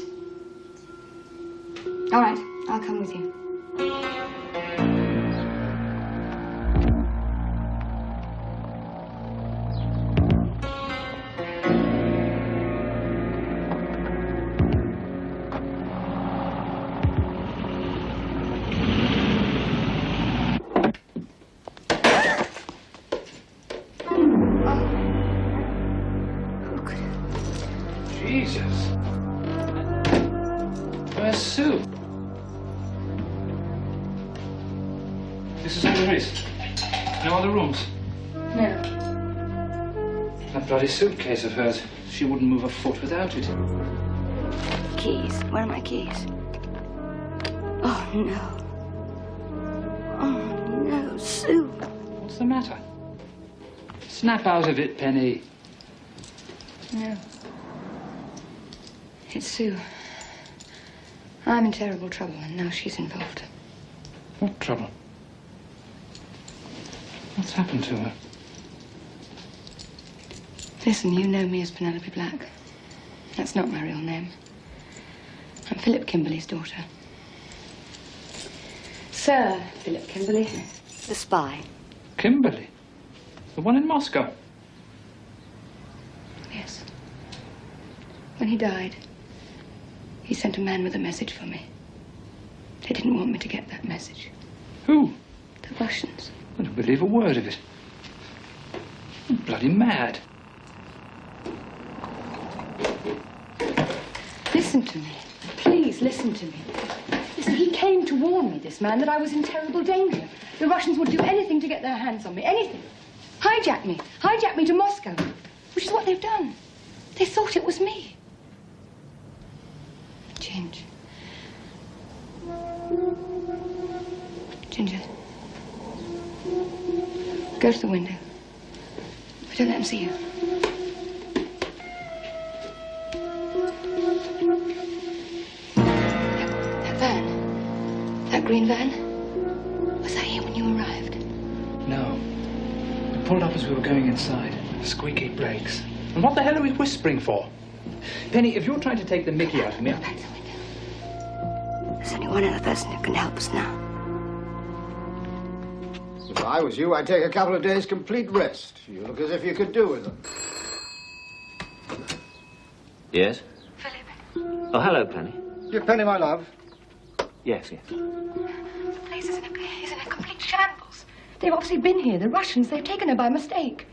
All right, I'll come with you. Jesus. Where's Sue? This is all there is. No other rooms. No. That bloody suitcase of hers. She wouldn't move a foot without it. Keys. Where are my keys? Oh, no. Oh, no, Sue. What's the matter? Snap out of it, Penny. No. It's Sue. I'm in terrible trouble, and now she's involved. What trouble? What's happened to her? Listen, you know me as Penelope Black. That's not my real name. I'm Philip Kimberley's daughter. Sir Philip Kimberley, the spy. Kimberley? The one in Moscow? Yes. When he died, he sent a man with a message for me. They didn't want me to get that message. Who? The Russians. I don't believe a word of it. You're bloody mad. Listen to me. Please listen to me. Listen, he came to warn me, this man, that I was in terrible danger. The Russians would do anything to get their hands on me. Anything. Hijack me. Hijack me to Moscow. Which is what they've done. They thought it was me. Ginger. Ginger. Go to the window. But don't let them see you. That van. That green van. Was that here when you arrived? No. It pulled up as we were going inside. Squeaky brakes. And what the hell are we whispering for? Penny, if you're trying to take the mickey out of me... There's only one other person who can help us now. If I was you, I'd take a couple of days' complete rest. You look as if you could do with them. Yes? Philip. Oh, hello, Penny. Dear Penny, my love. Yes, yes. The place is in a complete shambles. They've obviously been here. The Russians, they've taken her by mistake.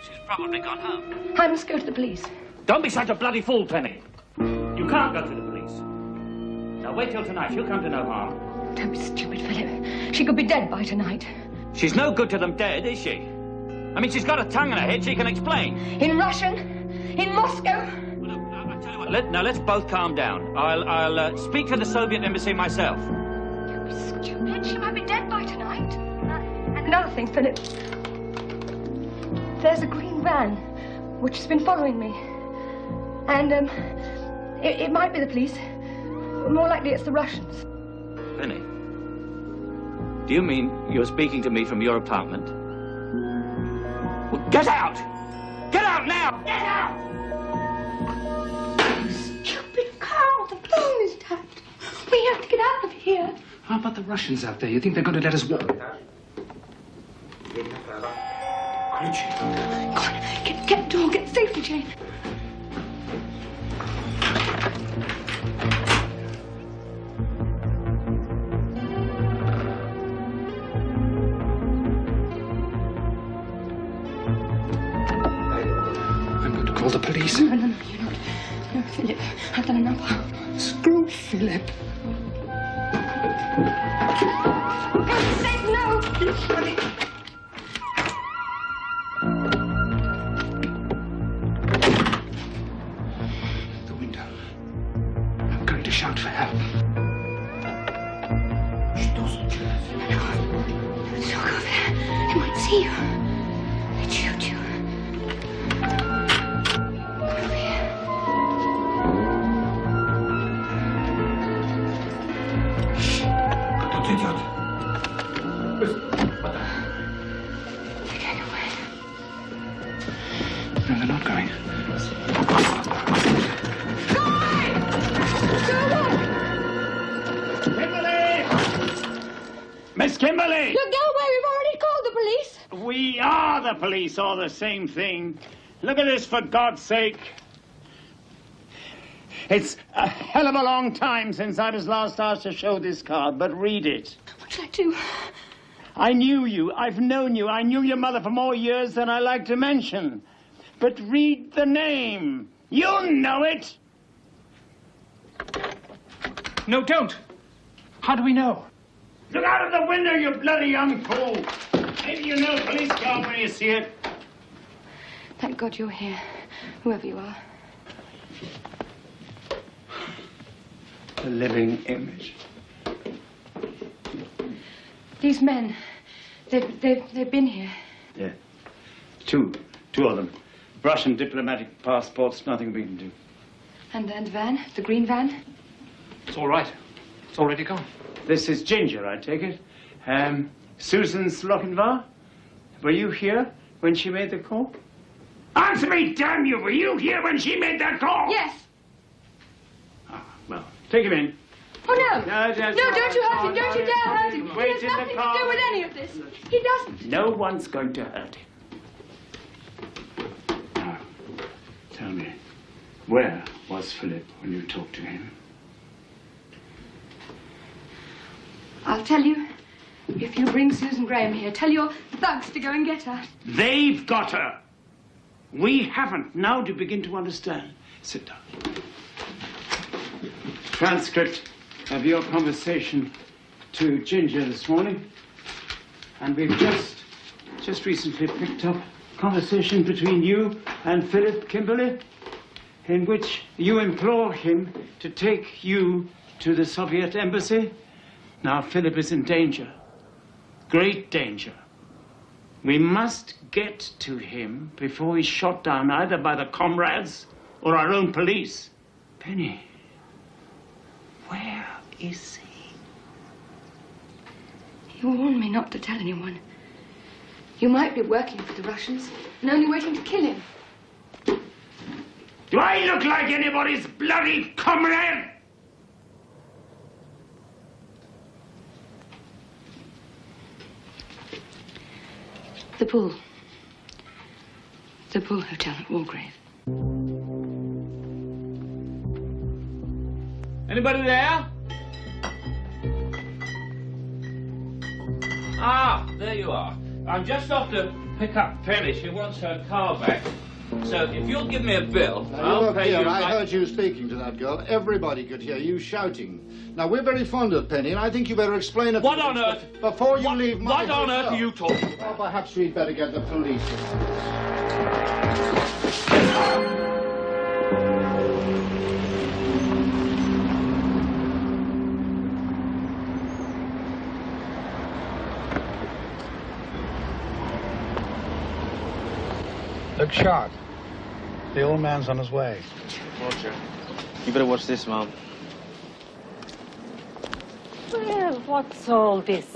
She's probably gone home. I must go to the police. Don't be such a bloody fool, Penny. You can't go to the police. Now, wait till tonight. She'll come to no harm. Don't be stupid, Philip. She could be dead by tonight. She's no good to them dead, is she? I mean, she's got a tongue in her head. She can explain. In Russian? In Moscow? Now, let's both calm down. I'll speak to the Soviet embassy myself. Don't be stupid. She might be dead by tonight. And another thing, Philip. There's a green van which has been following me. And, it might be the police. More likely it's the Russians. Penny, do you mean you're speaking to me from your apartment? Well, get out! Get out now! Get out! Stupid Carl, the phone is tapped. We have to get out of here. How about the Russians out there? You think they're going to let us walk? Go on, get the door, get the safety chain. police. No, you're not. No, Philip, I've done enough. Screw Philip. For God's sake, no! The window. I'm going to shout for help. Don't go there. They might see you. They'd shoot you. Come over here. Кто идет? They're getting away. No, they're not going. Miss Kimberly! Look, go away. We've already called the police. We are the police, all the same thing. Look at this, for God's sake. It's a hell of a long time since I was last asked to show this card, but read it. What should I do? I knew you. I've known you. I knew your mother for more years than I like to mention. But read the name. You'll know it. No, don't. How do we know? Look out of the window, you bloody young fool. Maybe you know police car when you see it. Thank God you're here, whoever you are. The living image. These men, they've been here. Yeah. Two of them. Russian diplomatic passports, nothing we can do. And the van, the green van? It's all right. It's already gone. This is Ginger, I take it. Susan Slochinvar? Were you here when she made the call? Answer me, damn you! Were you here when she made that call? Yes. Ah, well, take him in. Oh, no. No, Don't you hurt him. Don't you dare hurt him. Wait He in has the nothing car. to do with any of this. He doesn't. No one's going to hurt him. Now, tell me, where was Philip when you talked to him? I'll tell you if you bring Susan Graham here. Tell your thugs to go and get her. They've got her. We haven't. Now to begin to understand. Sit down. Transcript of your conversation to Ginger this morning. And we've just recently picked up a conversation between you and Philip Kimberly, in which you implore him to take you to the Soviet embassy. Now, Philip is in danger. Great danger. We must get to him before he's shot down either by the comrades or our own police. Penny, where is he? You warned me not to tell anyone. You might be working for the Russians and only waiting to kill him. Do I look like anybody's bloody comrade? The Bull. The Bull Hotel at Walgrave. Anybody there? Ah, there you are. I'm just off to pick up Penny. She wants her car back. So if you'll give me a bill, I'll Look pay here, you. I heard you speaking to that girl. Everybody could hear you shouting. Now, we're very fond of Penny, and I think you better explain it. What on earth? Before you leave my What on earth hotel. are you talking Well, about? perhaps we'd better get the police. Look sharp. The old man's on his way. Roger. You better watch this, Mom. Well, what's all this?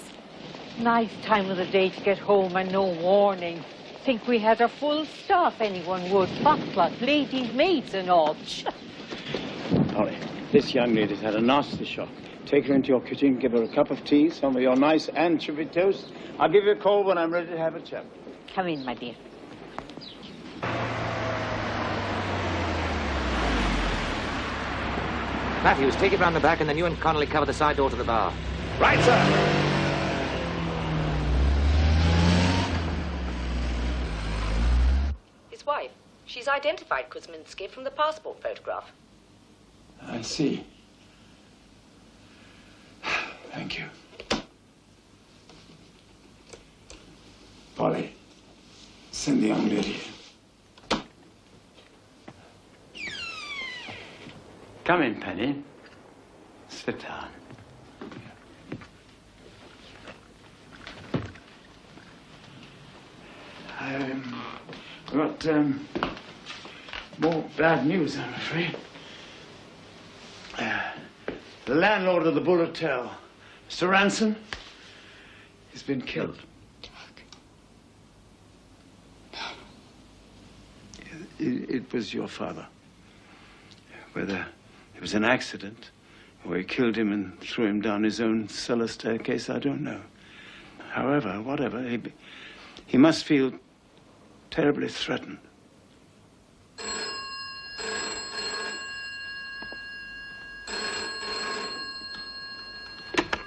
Nice time of the day to get home and no warning. Think we had a full staff, anyone would. Butler, ladies' maids and all. Polly, this young lady's had a nasty shock. Take her into your kitchen, give her a cup of tea, some of your nice anchovy toast. I'll give you a call when I'm ready to have a chat. Come in, my dear. Matthews, take it round the back, and then you and Connolly cover the side door to the bar. Right, sir. His wife, She's identified Kuzminski from the passport photograph. I see. Thank you. Polly, send the young lady in. Come in, Penny. Sit down. I've got more bad news, I'm afraid. The landlord of the Bull Hotel, Mr. Ransom, has been killed. It was your father. Whether it was an accident or he killed him and threw him down his own cellar staircase, I don't know. However, whatever, he must feel terribly threatened.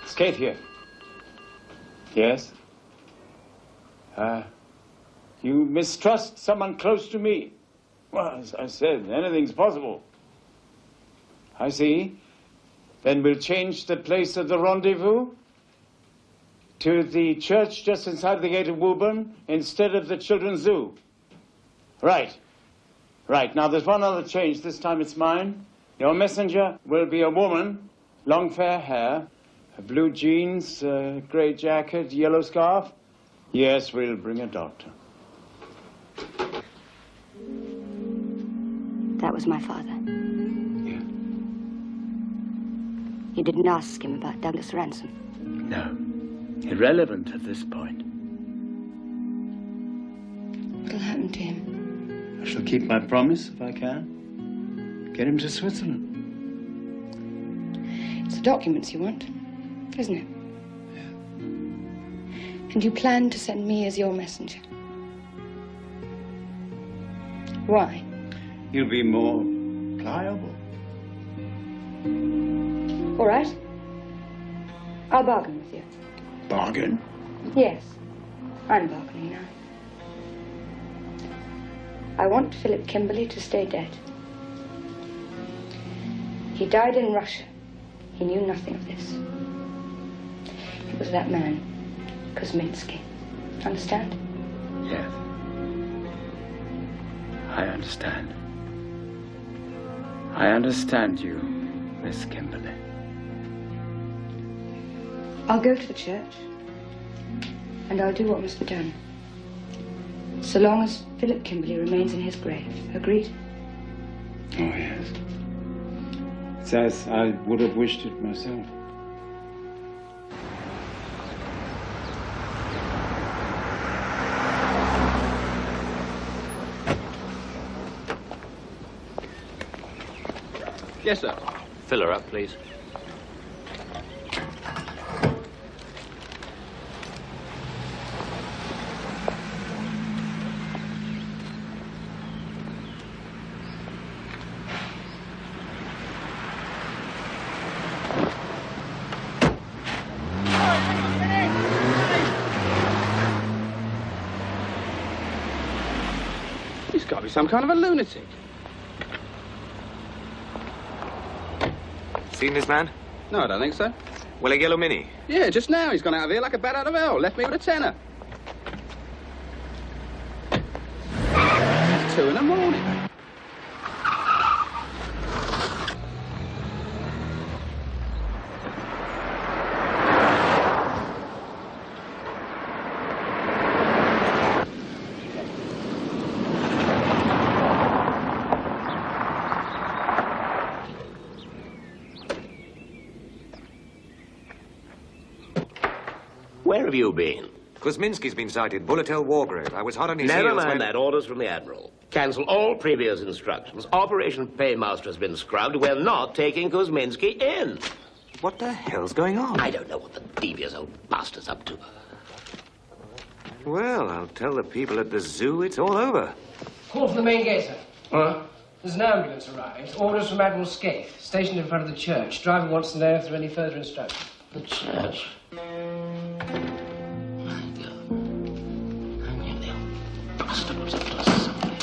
It's Kate here. Yes? You mistrust someone close to me. Well, as I said, anything's possible. I see. Then we'll change the place of the rendezvous to the church just inside the gate of Woburn instead of the children's zoo. Right. Right. Now, there's one other change. This time it's mine. Your messenger will be a woman, long fair hair, blue jeans, grey jacket, yellow scarf. Yes, we'll bring a doctor. That was my father. Yeah. You didn't ask him about Douglas Ransom? No. Irrelevant at this point. What'll happen to him? I shall keep my promise if I can. Get him to Switzerland. It's the documents you want, isn't it? Yeah. And you plan to send me as your messenger. Why? You'll be more pliable. All right. I'll bargain with you. Bargain? Yes, I'm bargaining now. I want Philip Kimberly to stay dead. He died in Russia. He knew nothing of this. It was that man, Kuzminski. Understand? Yes. I understand. I understand you, Miss Kimberly. I'll go to the church, and I'll do what must be done. So long as Philip Kimberly remains in his grave. Agreed? Oh, yes. It's as I would have wished it myself. Yes, sir. Fill her up, please. He's got to be some kind of a lunatic. Seen this man? No, I don't think so. Well, a yellow Mini. Yeah, just now. He's gone out of here like a bat out of hell. Left me with a tenner. It's 2 in the morning. Where have you been? Kuzminski's been sighted. Bull Hotel Wargrave. I was hot on his Never heels mind when... that. Orders from the Admiral. Cancel all previous instructions. Operation Paymaster has been scrubbed. We're not taking Kuzminski in. What the hell's going on? I don't know what the devious old bastard's up to. Well, I'll tell the people at the zoo it's all over. Call from the main gate, sir. Huh? There's an ambulance arrived. Orders from Admiral Scaife, stationed in front of the church. Driver wants to know if there are any further instructions. The church? My God. I knew the old bastard was up to something.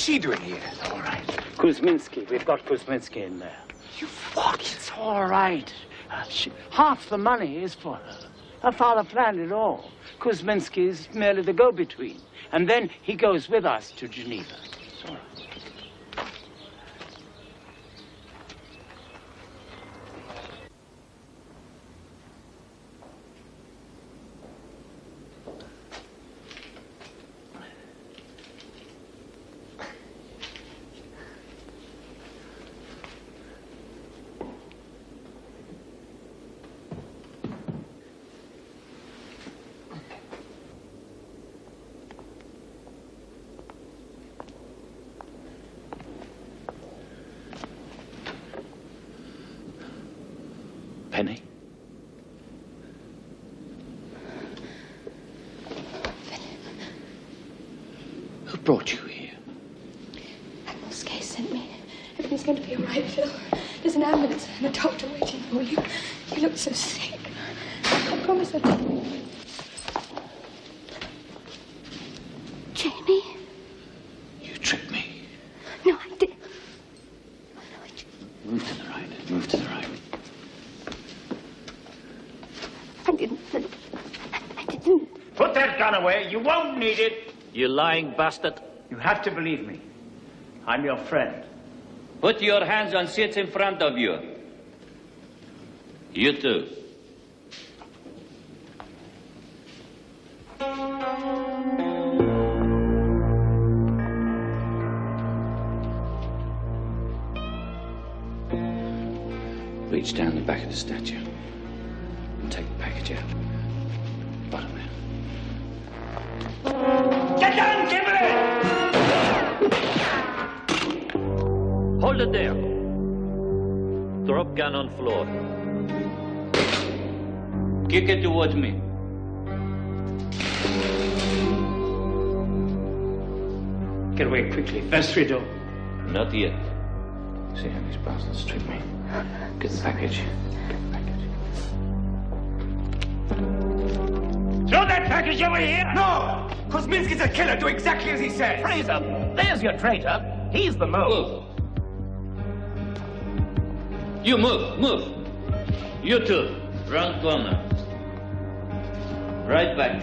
she doing here? All right. Kuzminski. We've got Kuzminski in there. You what? It's all right. Half the money is for her. Her father planned it all. Kuzminski is merely the go-between. And then he goes with us to Geneva. It's all right. Penny? Who brought you here? Admiral Skay sent me. Everything's going to be all right, Phil. There's an ambulance and a doctor waiting for you. You look so sick. I promise I'll tell you. Jamie? You tricked me. No, I didn't. Move to the right. Move to the right. I didn't. Put that gun away. You won't need it. You lying bastard. You have to believe me. I'm your friend. Put your hands on seats in front of you. You too. Reach down the back of the statue and take the package out. Bottom there. Get down, Kimberly! Hold it there. Drop gun on floor. Kick it towards me. Get away quickly. Vestry door. Not yet. See how these bastards treat me. Get the package. Throw that package over here! No! Kuzminski's a killer. Do exactly as he says. Fraser, there's your traitor. He's the mole. You move, move. You two, round corner. Right back.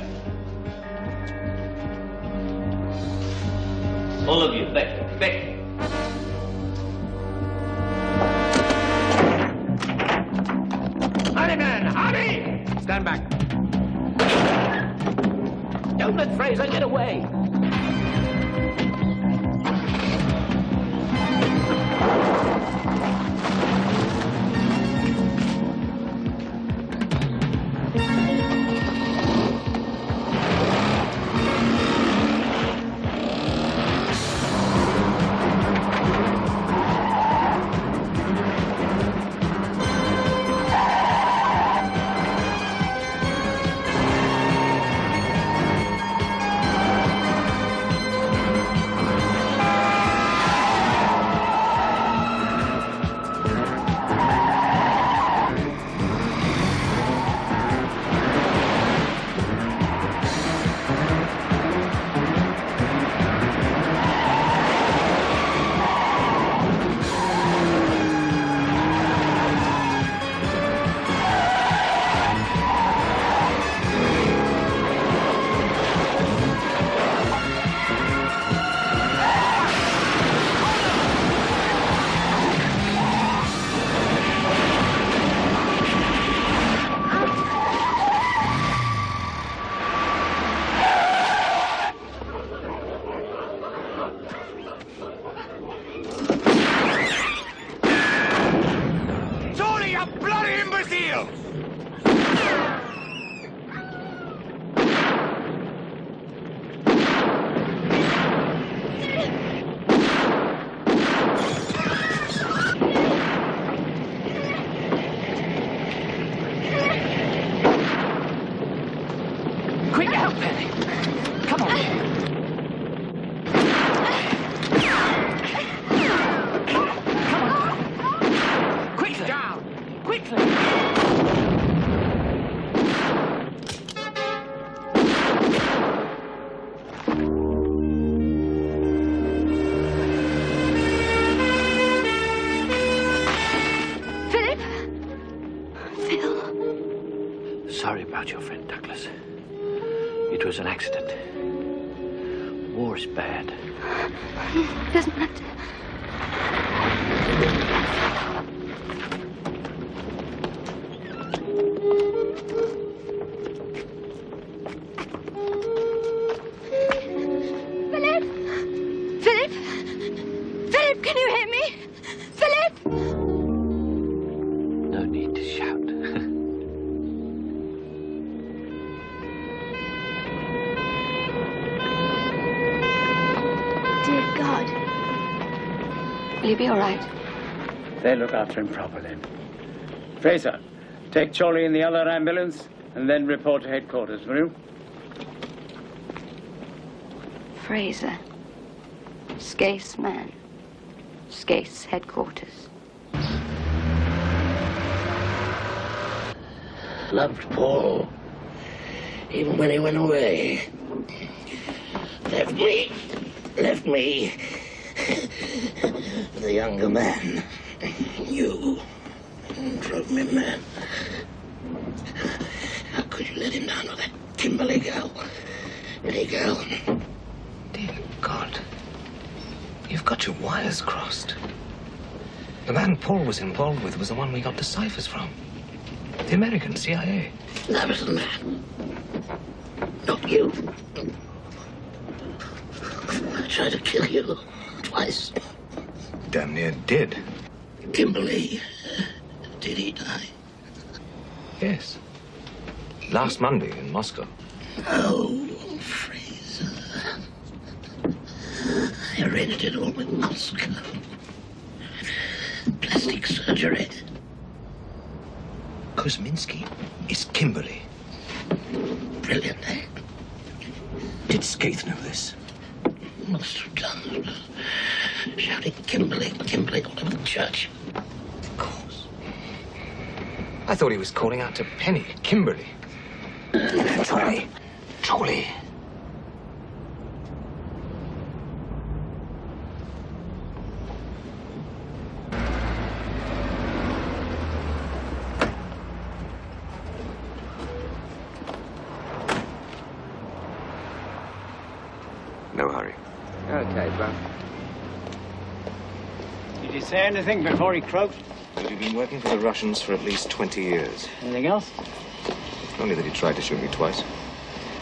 All of you, back, back. Hurry, man, hurry! Stand back. Don't let Fraser get away. sorry about your friend Douglas. It was an accident. War's bad. It doesn't matter. Philip! Philip! Philip, can you hear me? Philip! No need to shout. Dear God. Will you be all right? They'll look after him properly. Fraser, take Charlie in the other ambulance and then report to headquarters, will you? Fraser. Scaife man. Scaife headquarters. Loved Paul, even when he went away. Left me, the younger man. You drove me mad. How could you let him down with that Kimberly girl? Any girl? Dear God. You've got your wires crossed. The man Paul was involved with was the one we got the ciphers from. The American CIA. That was the man. Not you. I tried to kill you twice. Damn near did. Kimberly, did he die? Yes. Last Monday in Moscow. Oh, Fraser. I arranged it all with Moscow. Plastic surgery. Kuzminski is Kimberly. Brilliant, eh? Did Scaife know this? Must have done. Shouting Kimberly, Kimberly all over the church. Of course. I thought he was calling out to Penny, Kimberly. Charlie. Charlie. No hurry. Okay, bro. Did he say anything before he croaked? But he'd been working for the Russians for at least 20 years. Anything else? Only that he tried to shoot me twice.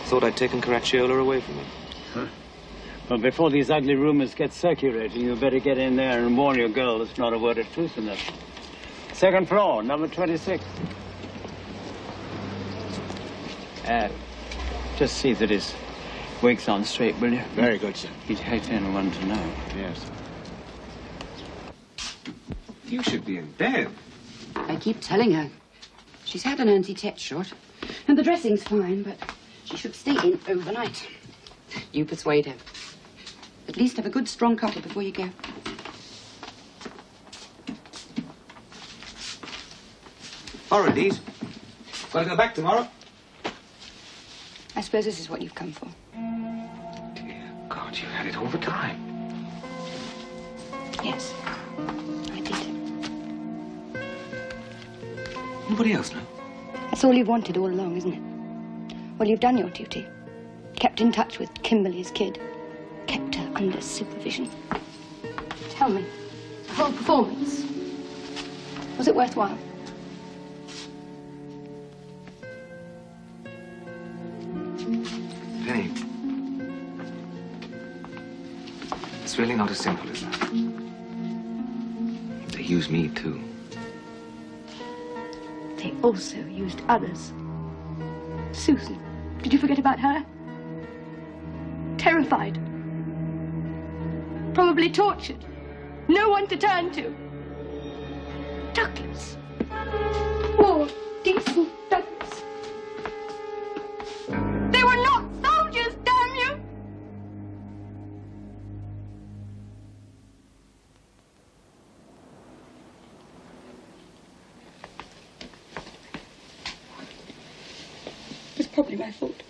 Thought I'd taken Caracciolo away from him. Huh. Well, before these ugly rumors get circulating, you better get in there and warn your girl there's not a word of truth in this. Second floor, number 26. Just see that his wig's on straight, will you? Very good, sir. He'd hate anyone to know. Yes. You should be in bed. I keep telling her. She's had an anti-tetanus shot, and the dressing's fine, but she should stay in overnight. You persuade her. At least have a good strong couple before you go. All right, Dees. Gotta go back tomorrow. I suppose this is what you've come for. Dear God, you had it all the time. Yes, I did. Nobody else know? That's all you've wanted all along, isn't it? Well, you've done your duty. Kept in touch with Kimberly's kid. Kept her under supervision. Tell me, the whole performance, was it worthwhile? Penny, it's really not as simple as that. They use me, too. They also used others. Susan, did you forget about her? Terrified. Probably tortured. No one to turn to. Douglas. Poor, decent Douglas. They were not soldiers, damn you! It was probably my fault.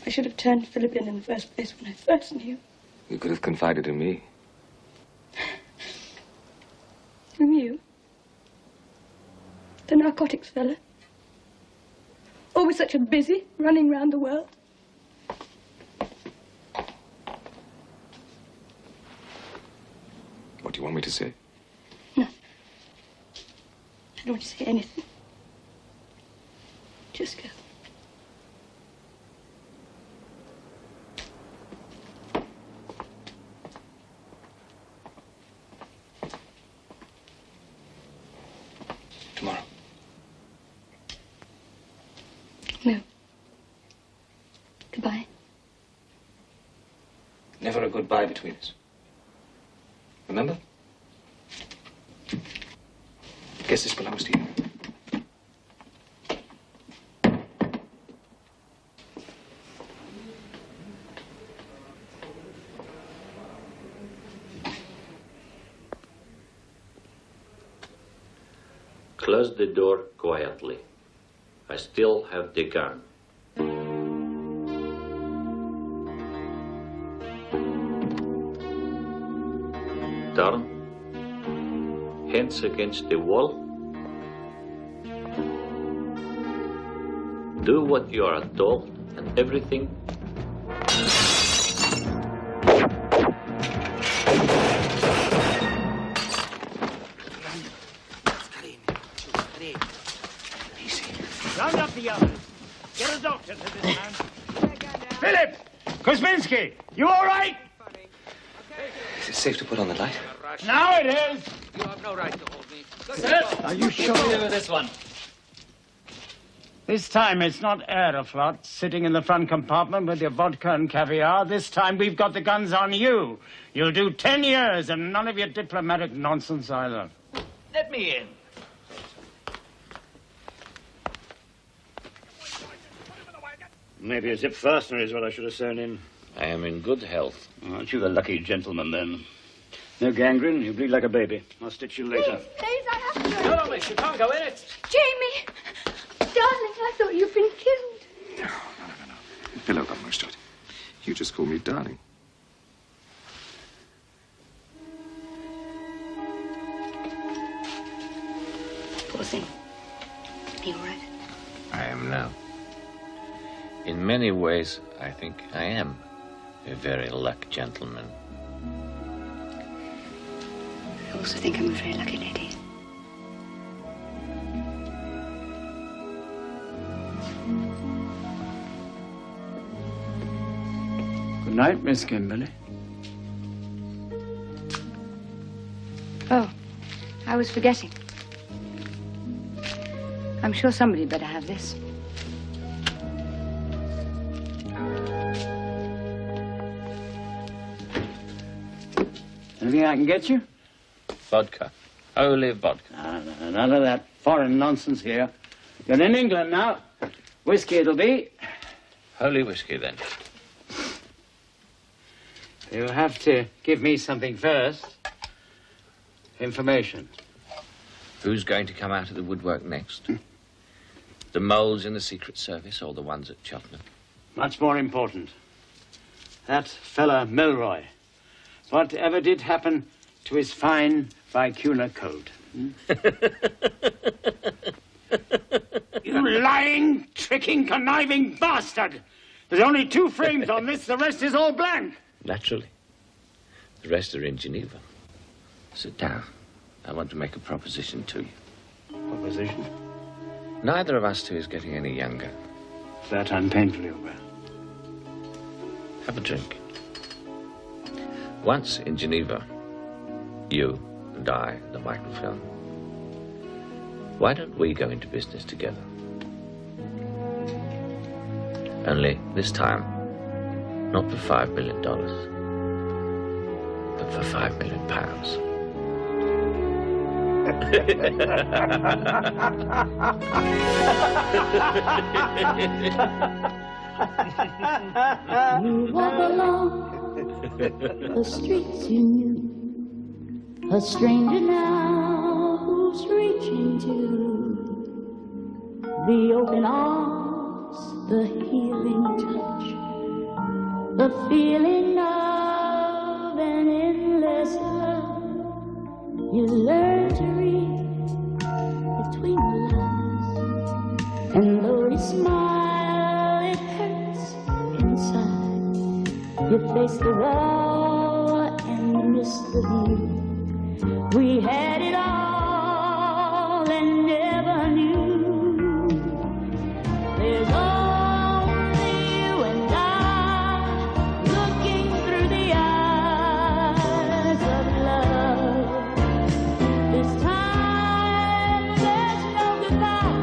I should have turned Philip in the first place when I first knew. You could have confided in me. Whom you? The narcotics fella? always such a busy, running round the world. What do you want me to say? I don't want to say anything. Just go. Tomorrow. No. Goodbye. Never a goodbye between us. Remember? Guess this belongs to you. Close the door quietly. I still have the gun. Down. Hands against the wall. Do what you are told and everything. Round up the others. Get a doctor to this man. Philip! Kuzminski! You all right? Is it safe to put on the light? Now it is! You have no right to hold me. Are you sure? With this one. This time it's not Aeroflot sitting in the front compartment with your vodka and caviar. This time we've got the guns on you. You'll do 10 years and none of your diplomatic nonsense either. Let me in. Maybe a zip fastener is what I should have sewn in. I am in good health. Aren't you the lucky gentleman, then? No gangrene, you bleed like a baby. I'll stitch you later. Please, I have to. No, miss, you can't go in it. Jamie! Darling, I thought you'd been killed. No. Pillow got most of it. You just call me darling. Poor thing. You all right? I am now. In many ways, I think I am a very lucky gentleman. I also think I'm a very lucky lady. Good night, Miss Kimberly. Oh, I was forgetting. I'm sure somebody better have this. Anything I can get you? Vodka. Holy vodka. No, none of that foreign nonsense here. You're in England now. Whiskey it'll be. Holy whiskey, then. You'll have to give me something first. Information. Who's going to come out of the woodwork next? The moles in the Secret Service or the ones at Cheltenham? Much more important. That fella Milroy. Whatever did happen to his fine bicular coat? You lying, tricking, conniving bastard! There's only 2 frames on this, the rest is all blank. Naturally. The rest are in Geneva. Sit down. I want to make a proposition to you. Proposition? Neither of us two is getting any younger. That I'm painfully aware. Have a drink. Once in Geneva, you and I, the microfilm, why don't we go into business together? Only this time, not for $5 million, but for £5 million. You walk along the streets you knew, a stranger now who's reaching to the open arms, the healing touch, the feeling of an endless love. You learn to read between the lines, and though you smile You face the wall and miss the view. We had it all and never knew. There's only you and I looking through the eyes of love. This time there's no goodbye.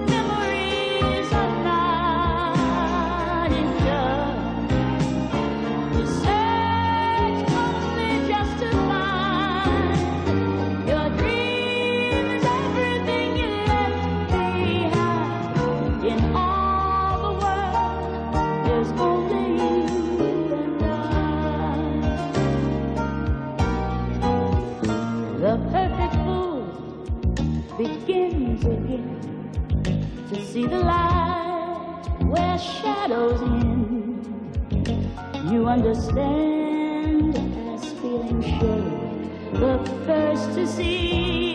Memories are not enough. The search only just to find your dreams, everything you left behind. In all the world, there's only you and I. The perfect fool begins again to see the light where shadows end. You understand as feeling should. Look first to see